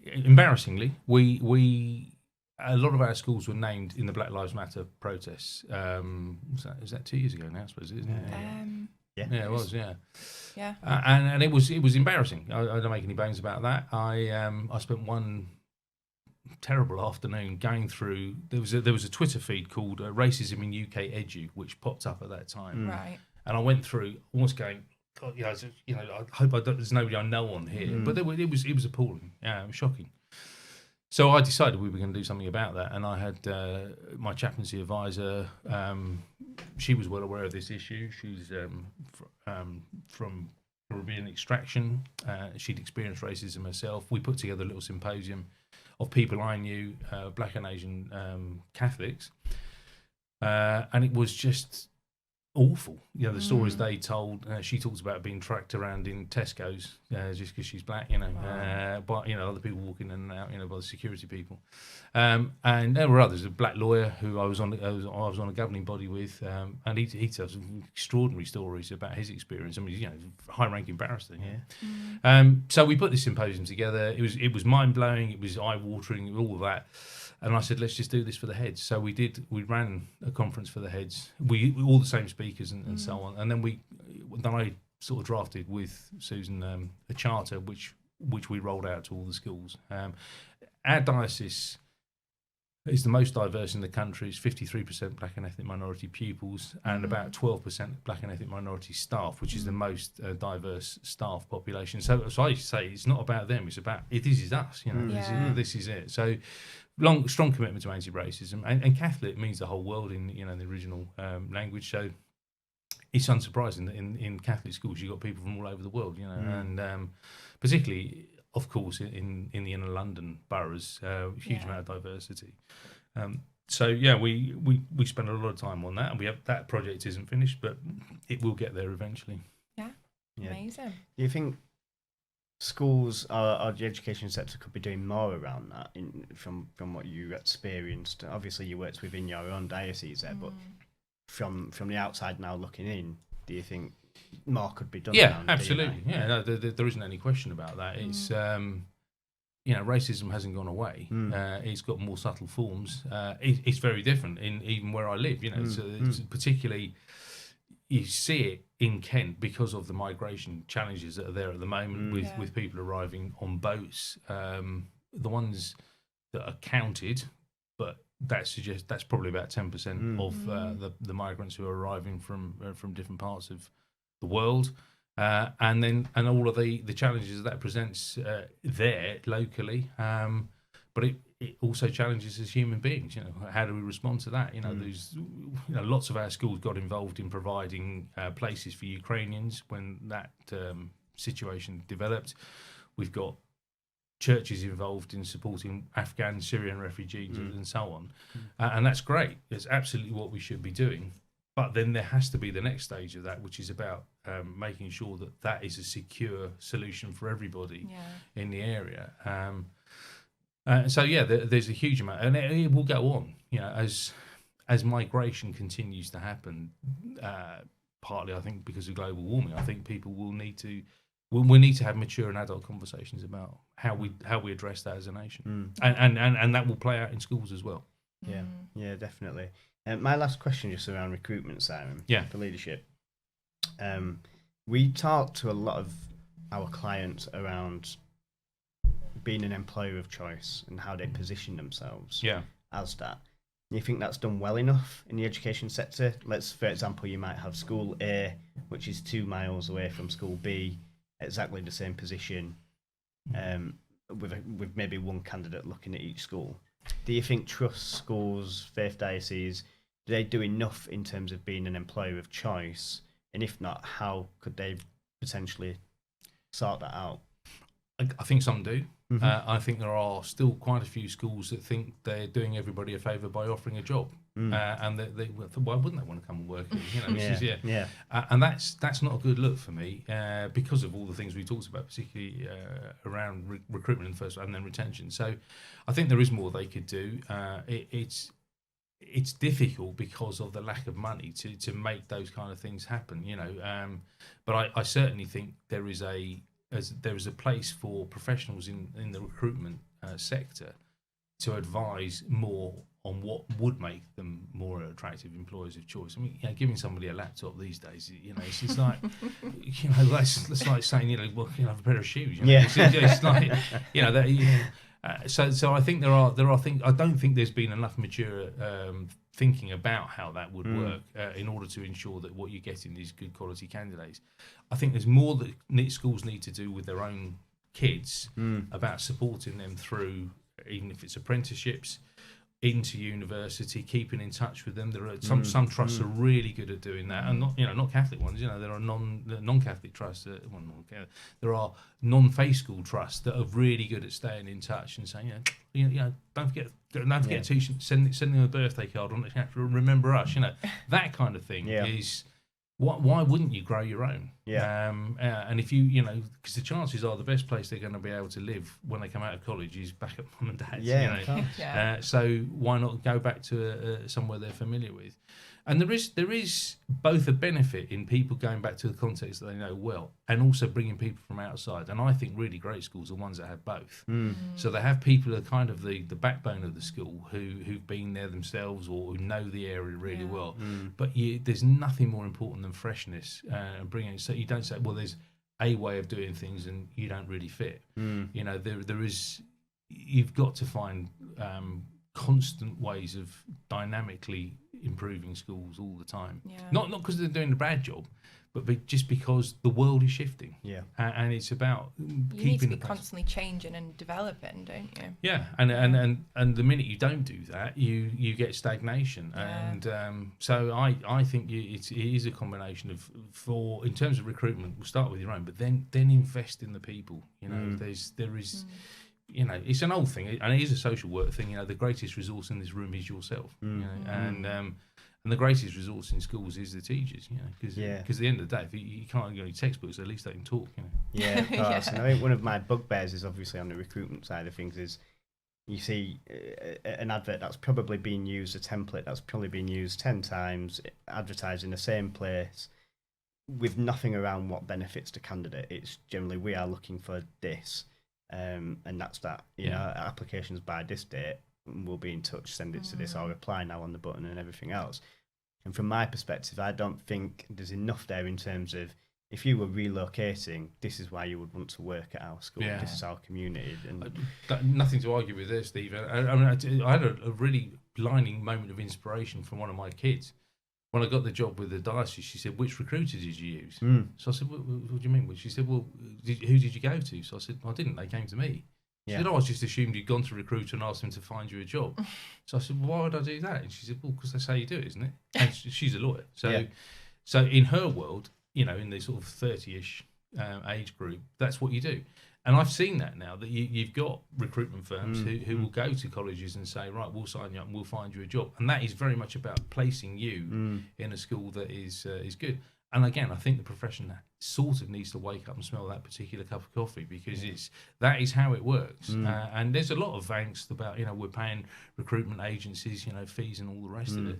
Embarrassingly, we a lot of our schools were named in the Black Lives Matter protests. Is that 2 years ago now? I suppose, isn't it? Yeah, it was. Yeah. And it was embarrassing. I don't make any bones about that. I spent one terrible afternoon going through. There was a Twitter feed called Racism in UK Edu, which popped up at that time. Right. And I went through, almost going, God, I hope there's nobody I know on here. But it was appalling. Yeah, it was shocking. So I decided we were going to do something about that, and I had my chaplaincy advisor. She was well aware of this issue. She's from Caribbean extraction. She'd experienced racism herself. We put together a little symposium of people I knew, Black and Asian Catholics, and it was just awful. You know, the stories they told. She talks about being tracked around in Tesco's just because she's black, you know. But you know, other people walking in and out, you know, by the security people. And there were others. A black lawyer who I was on a governing body with, and he tells some extraordinary stories about his experience. I mean, you know, high-ranking barrister. Yeah. So we put this symposium together. It was mind-blowing. It was eye-watering. All of that. And I said, let's just do this for the heads. So we did. We ran a conference for the heads. We all the same speakers and so on. And then I sort of drafted with Susan a charter which we rolled out to all the schools. Our diocese is the most diverse in the country. It's 53% black and ethnic minority pupils and about 12% black and ethnic minority staff, which is the most diverse staff population. So I used to say it's not about them. It's about this is us. You know, this is it. So. Strong commitment to anti-racism, and Catholic means the whole world in the original language. So it's unsurprising that in Catholic schools you've got people from all over the world, you know, and particularly, of course, in the inner London boroughs, huge amount of diversity. So yeah, we spend a lot of time on that, and that project isn't finished, but it will get there eventually. Yeah. Amazing. Do you think schools or the education sector could be doing more around that from what you experienced? Obviously you worked within your own diocese there, but from the outside now looking in, do you think more could be done? Yeah, absolutely. Yeah, no, there isn't any question about that. It's you know, racism hasn't gone away. It's got more subtle forms. It's very different in even where I live, you know. It's particularly you see it in Kent because of the migration challenges that are there at the moment with people arriving on boats. The ones that are counted, but that suggests that's probably about 10% of the migrants who are arriving from different parts of the world, and all of the challenges that presents there locally. But it also challenges us as human beings. You know, how do we respond to that? You know, there's lots of our schools got involved in providing places for Ukrainians when that situation developed. We've got churches involved in supporting Afghan, Syrian refugees and so on, and that's great. It's absolutely what we should be doing. But then there has to be the next stage of that, which is about making sure that is a secure solution for everybody in the area. So yeah, there's a huge amount, and it will go on. You know, as migration continues to happen, partly I think because of global warming. I think people will need to have mature and adult conversations about how we address that as a nation, and that will play out in schools as well. Yeah, definitely. My last question, just around recruitment, Simon. For leadership. We talk to a lot of our clients around being an employer of choice and how they position themselves as that. Do you think that's done well enough in the education sector? For example, you might have school A, which is 2 miles away from school B, exactly the same position, with maybe one candidate looking at each school. Do you think trust schools, faith dioceses, do they do enough in terms of being an employer of choice? And if not, how could they potentially sort that out? I think some do. I think there are still quite a few schools that think they're doing everybody a favour by offering a job, and why wouldn't they want to come and work here? You know, and that's not a good look for me, because of all the things we talked about, particularly around recruitment in the first, and then retention. So I think there is more they could do. It's difficult because of the lack of money to make those kind of things happen. You know, but I certainly think there is a place for professionals in the recruitment sector to advise more on what would make them more attractive employers of choice. I mean, you know, giving somebody a laptop these days, you know, it's like, you know, that's like saying, you know, well, you know, have a pair of shoes. You know? It's like, you know, that. You know, so I think there are things. I don't think there's been enough mature thinking about how that would work in order to ensure that what you're getting is good quality candidates. I think there's more that schools need to do with their own kids about supporting them through even if it's apprenticeships, into university, keeping in touch with them. There are some trusts are really good at doing that, and not Catholic ones. There are non-Catholic trusts. There are non-faith school trusts that are really good at staying in touch and saying, don't forget to send them a birthday card on it. Remember us. That kind of thing is. Why wouldn't you grow your own? And if because the chances are the best place they're going to be able to live when they come out of college is back at mum and dad's. So why not go back to somewhere they're familiar with? And there is both a benefit in people going back to the context that they know well, and also bringing people from outside. And I think really great schools are ones that have both. So they have people who are kind of the backbone of the school who've been there themselves or who know the area really well. But there's nothing more important than freshness and bringing. So you don't say, well, there's a way of doing things and you don't really fit. There is. You've got to find constant ways of dynamically improving schools all the time. Not because they're doing a bad job, but just because the world is shifting. And it's about you need to be constantly changing and developing, don't you? And the minute you don't do that, you get stagnation. And so I think it is a combination of, in terms of recruitment, we'll start with your own, but then invest in the people. There is it's an old thing, and it is a social work thing. The greatest resource in this room is yourself. And the greatest resource in schools is the teachers. Because at the end of the day, if you can't go to textbooks, at least they can talk. Yeah, of course. And I think one of my bugbears is obviously on the recruitment side of things is you see an advert that's probably been used, a template that's probably been used 10 times, advertised in the same place, with nothing around what benefits the candidate. It's generally, we are looking for this. And that's that. Applications by this date, we'll be in touch, send it to this, or reply now on the button and everything else. And from my perspective, I don't think there's enough there in terms of, if you were relocating, this is why you would want to work at our school. This is our community. And nothing to argue with there, Steve. I had a really blinding moment of inspiration from one of my kids. When I got the job with the diocese, she said, "Which recruiter did you use?" So I said, what do you mean? She said, "Well, who did you go to?" So I said, "I didn't. They came to me." She said, "Oh, I just assumed you'd gone to a recruiter and asked them to find you a job." So I said, "Well, why would I do that?" And she said, "Well, because that's how you do it, isn't it?" And she's a lawyer. So in her world, in the sort of 30-ish age group, that's what you do. And I've seen that now, that you've got recruitment firms who will go to colleges and say, right, we'll sign you up and we'll find you a job. And that is very much about placing you in a school that is good. And again, I think the profession sort of needs to wake up and smell that particular cup of coffee, because that is how it works. And there's a lot of angst about, we're paying recruitment agencies, fees and all the rest of it.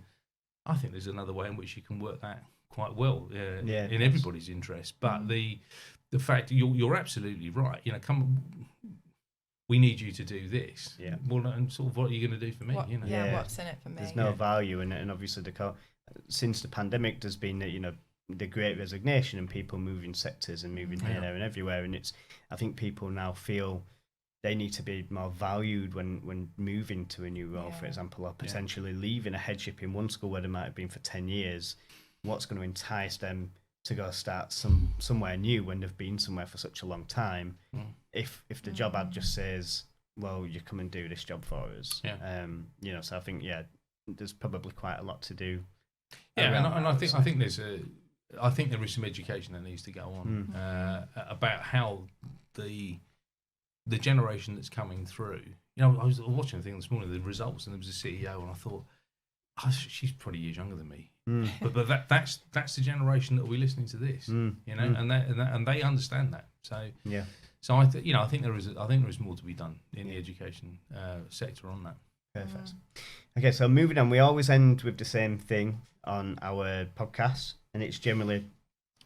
I think there's another way in which you can work that quite well in everybody's interest. But the fact, you're absolutely right. We need you to do this. Well, and sort of, what are you going to do for me? What's in it for me? There's no value, and obviously since the pandemic, there's been the Great Resignation and people moving sectors and moving here, there, and everywhere. And I think people now feel they need to be more valued when moving to a new role, for example, or potentially leaving a headship in one school where they might have been for 10 years. What's going to entice them to go start somewhere new when they've been somewhere for such a long time? If the job ad just says, well, you come and do this job for us. So I think there's probably quite a lot to do. And I think there is some education that needs to go on about how the generation that's coming through. I was watching a thing this morning, the results, and there was a CEO, and I thought, she's probably years younger than me, but that's the generation that will be listening to this, and they understand that. So I think there is more to be done in the education sector on that. Perfect. Okay, so moving on, we always end with the same thing on our podcast, and it's generally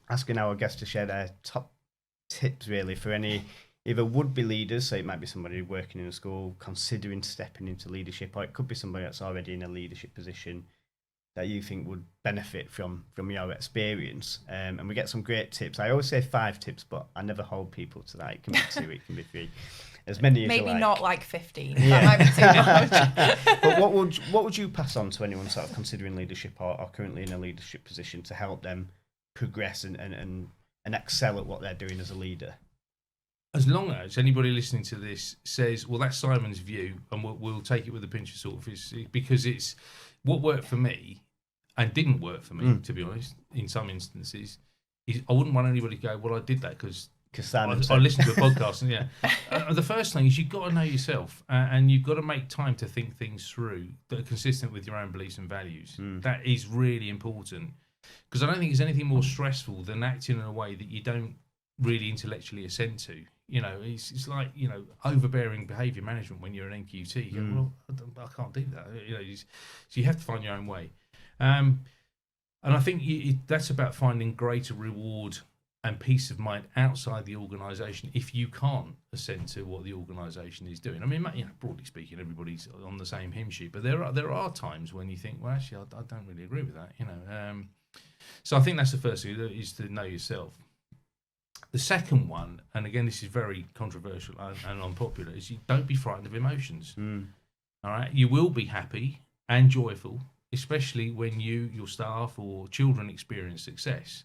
asking our guests to share their top tips, really, for any either would-be leaders. So it might be somebody working in a school, considering stepping into leadership, or it could be somebody that's already in a leadership position that you think would benefit from your experience. And we get some great tips. I always say 5 tips, but I never hold people to that. It can be 2, it can be 3. As many as maybe you like. Not like 15. That might be too much. But what would you pass on to anyone sort of considering leadership or currently in a leadership position to help them progress and excel at what they're doing as a leader? as long as anybody listening to this says, well, that's Simon's view, and we'll take it with a pinch of salt, because it's what worked for me and didn't work for me, to be honest, in some instances, is I wouldn't want anybody to go, well, I did that because I listened to a podcast. And the first thing is you've got to know yourself, and you've got to make time to think things through that are consistent with your own beliefs and values. That is really important, because I don't think there's anything more stressful than acting in a way that you don't really intellectually assent to. It's like, overbearing behaviour management when you're an NQT. You go, well, I can't do that. So you have to find your own way. And I think that's about finding greater reward and peace of mind outside the organisation if you can't assent to what the organisation is doing. I mean, broadly speaking, everybody's on the same hymn sheet, but there are times when you think, well, actually, I don't really agree with that. So I think that's the first thing, is to know yourself. The second one, and again, this is very controversial and unpopular, is you don't be frightened of emotions. All right, you will be happy and joyful, especially when your staff or children experience success.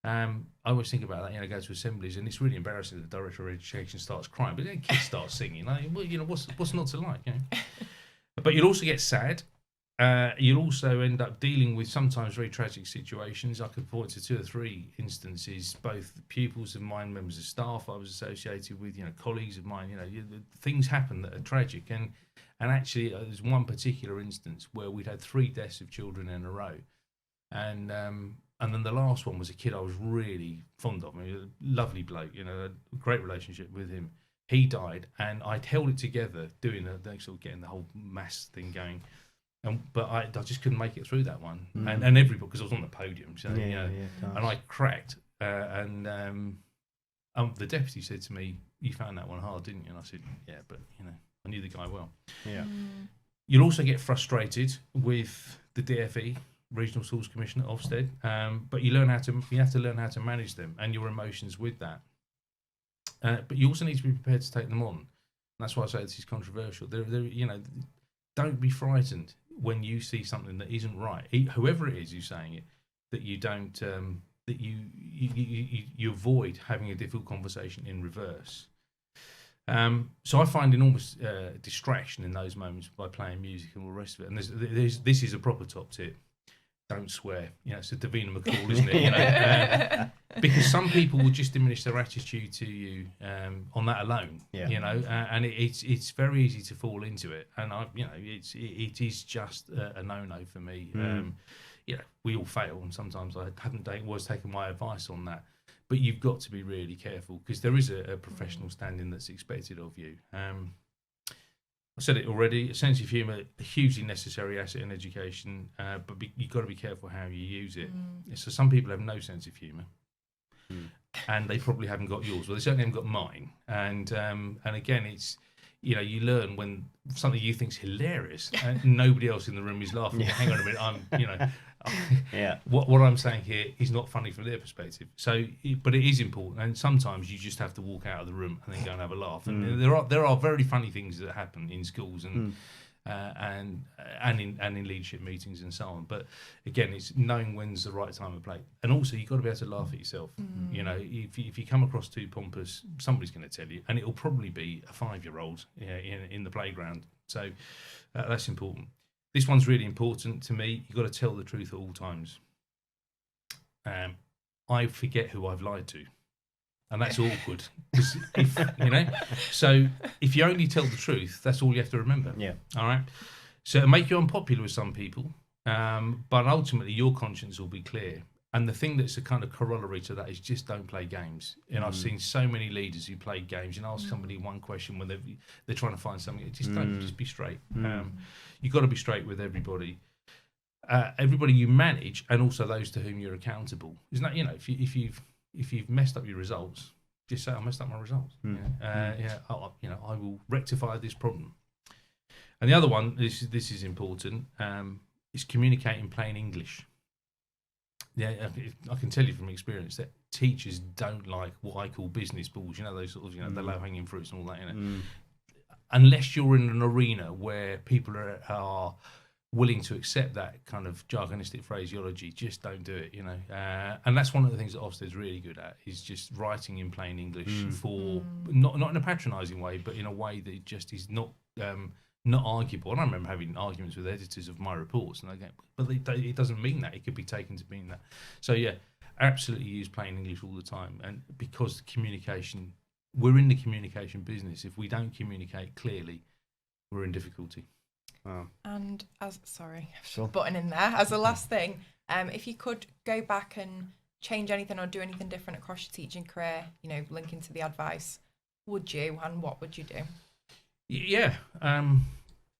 I always think about that. Go to assemblies, and it's really embarrassing that the director of education starts crying, but then kids start singing. What's not to like? But you'll also get sad. You'll also end up dealing with sometimes very tragic situations. I could point to 2 or 3 instances, both pupils of mine, members of staff I was associated with, colleagues of mine. Things happen that are tragic, and actually there's one particular instance where we'd had 3 deaths of children in a row, and then the last one was a kid I was really fond of. I mean, a lovely bloke, a great relationship with him. He died, and I'd held it together, doing sort of getting the whole mass thing going. But I just couldn't make it through that one, and everybody, because I was on the podium, so and I cracked, and the deputy said to me, "You found that one hard, didn't you?" And I said, "Yeah, but I knew the guy well." Yeah. You'll also get frustrated with the DFE, Regional Schools Commission at Ofsted, but you have to learn how to manage them and your emotions with that. But you also need to be prepared to take them on. And that's why I say this is controversial. Don't be frightened when you see something that isn't right, whoever it is who's saying it, that you don't, that you avoid having a difficult conversation in reverse. So I find enormous distraction in those moments by playing music and all the rest of it. And this is a proper top tip. Don't swear. It's a Davina McCall, isn't it? Because some people will just diminish their attitude to you on that alone. And it's very easy to fall into it. And it is just a no-no for me. We all fail, and sometimes I haven't always taken my advice on that. But you've got to be really careful, because there is a professional standing that's expected of you. I said it already, a sense of humour, a hugely necessary asset in education, but you've got to be careful how you use it. So some people have no sense of humour, and they probably haven't got yours. Well, they certainly haven't got mine. And again, it's, you learn when something you think's hilarious and nobody else in the room is laughing. Hang on a minute, what I'm saying here is not funny from their perspective. So, but it is important, and sometimes you just have to walk out of the room and then go and have a laugh. And there are very funny things that happen in schools and in leadership meetings and so on. But again, it's knowing when's the right time to play, and also you've got to be able to laugh at yourself. If you come across too pompous, somebody's going to tell you, and it'll probably be a 5-year-old in the playground. So that's important. This one's really important to me. You've got to tell the truth at all times. I forget who I've lied to, and that's awkward. So if you only tell the truth, that's all you have to remember. All right. So it'll make you unpopular with some people, but ultimately your conscience will be clear. And the thing that's a kind of corollary to that is just don't play games. I've seen so many leaders who play games and ask somebody one question when they're trying to find something. Just be straight. You've got to be straight with everybody. Everybody you manage, and also those to whom you're accountable. Isn't that, if you've messed up your results, just say, I messed up my results. I will rectify this problem. And the other one, this is important, is communicate in plain English. I can tell you from experience that teachers don't like what I call business balls. Those sort of, the low-hanging fruits and all that. Unless you're in an arena where people are willing to accept that kind of jargonistic phraseology, just don't do it, and that's one of the things that Ofsted's really good at, is just writing in plain English for not in a patronising way, but in a way that it just is not arguable. And I remember having arguments with editors of my reports, and I go, but it doesn't mean that. It could be taken to mean that. So yeah, absolutely use plain English all the time, and because we're in the communication business. If we don't communicate clearly, we're in difficulty. Wow. And Sure. button in there as a last thing, if you could go back and change anything or do anything different across your teaching career, linking to the advice, would you, and what would you do? Yeah.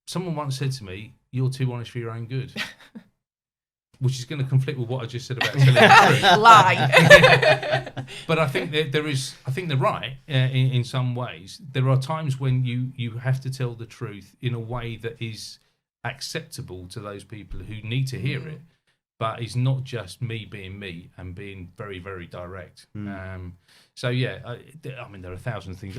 Someone once said to me, "You're too honest for your own good," which is going to conflict with what I just said about telling the truth. Lie. But I think I think they're right in some ways. There are times when you have to tell the truth in a way that is acceptable to those people who need to hear it, but it's not just me being me and being very, very direct. So yeah, I mean, there are 1,000 things.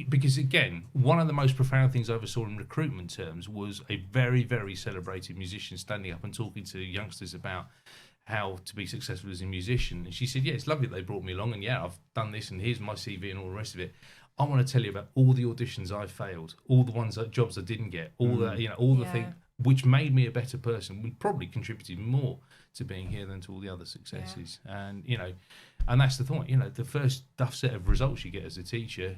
Because again, one of the most profound things I ever saw in recruitment terms was a very, very celebrated musician standing up and talking to youngsters about how to be successful as a musician. And she said, yeah, it's lovely that they brought me along, and yeah, I've done this, and here's my CV and all the rest of it. I want to tell you about all the auditions I failed, all the jobs I didn't get, all the things which made me a better person, would probably contributed more to being here than to all the other successes. And and that's the thought. The first duff set of results you get as a teacher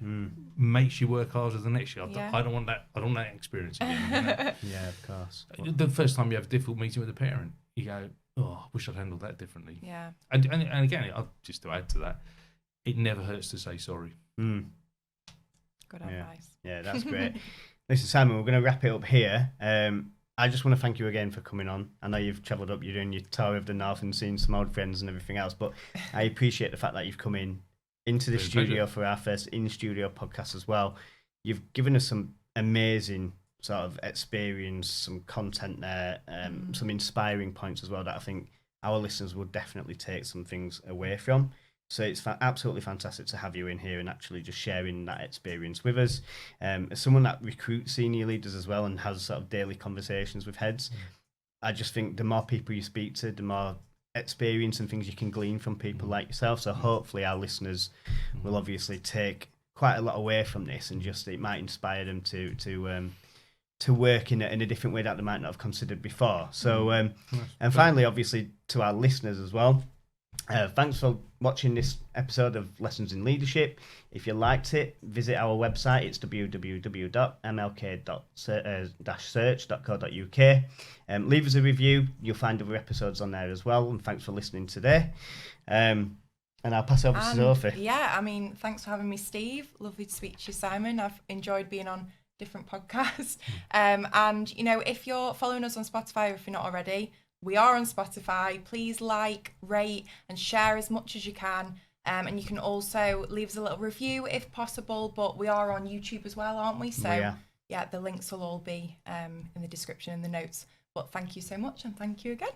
makes you work harder the next year. I don't want that. I don't want that experience again. Yeah, of course. The first time you have a difficult meeting with a parent, you go, "Oh, I wish I'd handled that differently." Yeah. And again, just to add to that, it never hurts to say sorry. Good advice. Yeah, that's great. Listen, Simon, we're going to wrap it up here. I just want to thank you again for coming on. I know you've travelled up, you're doing your tour of the north and seeing some old friends and everything else, but I appreciate the fact that you've come into the studio for our first in-studio podcast as well. You've given us some amazing sort of experience, some content there, some inspiring points as well that I think our listeners will definitely take some things away from. So it's absolutely fantastic to have you in here and actually just sharing that experience with us. As someone that recruits senior leaders as well and has sort of daily conversations with heads, I just think the more people you speak to, the more experience and things you can glean from people like yourself. So hopefully our listeners will obviously take quite a lot away from this, and just it might inspire them to work in a different way that they might not have considered before. So and finally, obviously, to our listeners as well, thanks for watching this episode of Lessons in Leadership. If you liked it, visit our website. It's www.mlk-search.co.uk. Leave us a review. You'll find other episodes on there as well. And thanks for listening today. And I'll pass over to Sophie. Yeah, I mean, thanks for having me, Steve. Lovely to speak to you, Simon. I've enjoyed being on different podcasts. And, if you're following us on Spotify, or if you're not already, we are on Spotify. Please like, rate, and share as much as you can. And you can also leave us a little review if possible. But we are on YouTube as well, aren't we? So, yeah, the links will all be in the description and the notes. But thank you so much, and thank you again.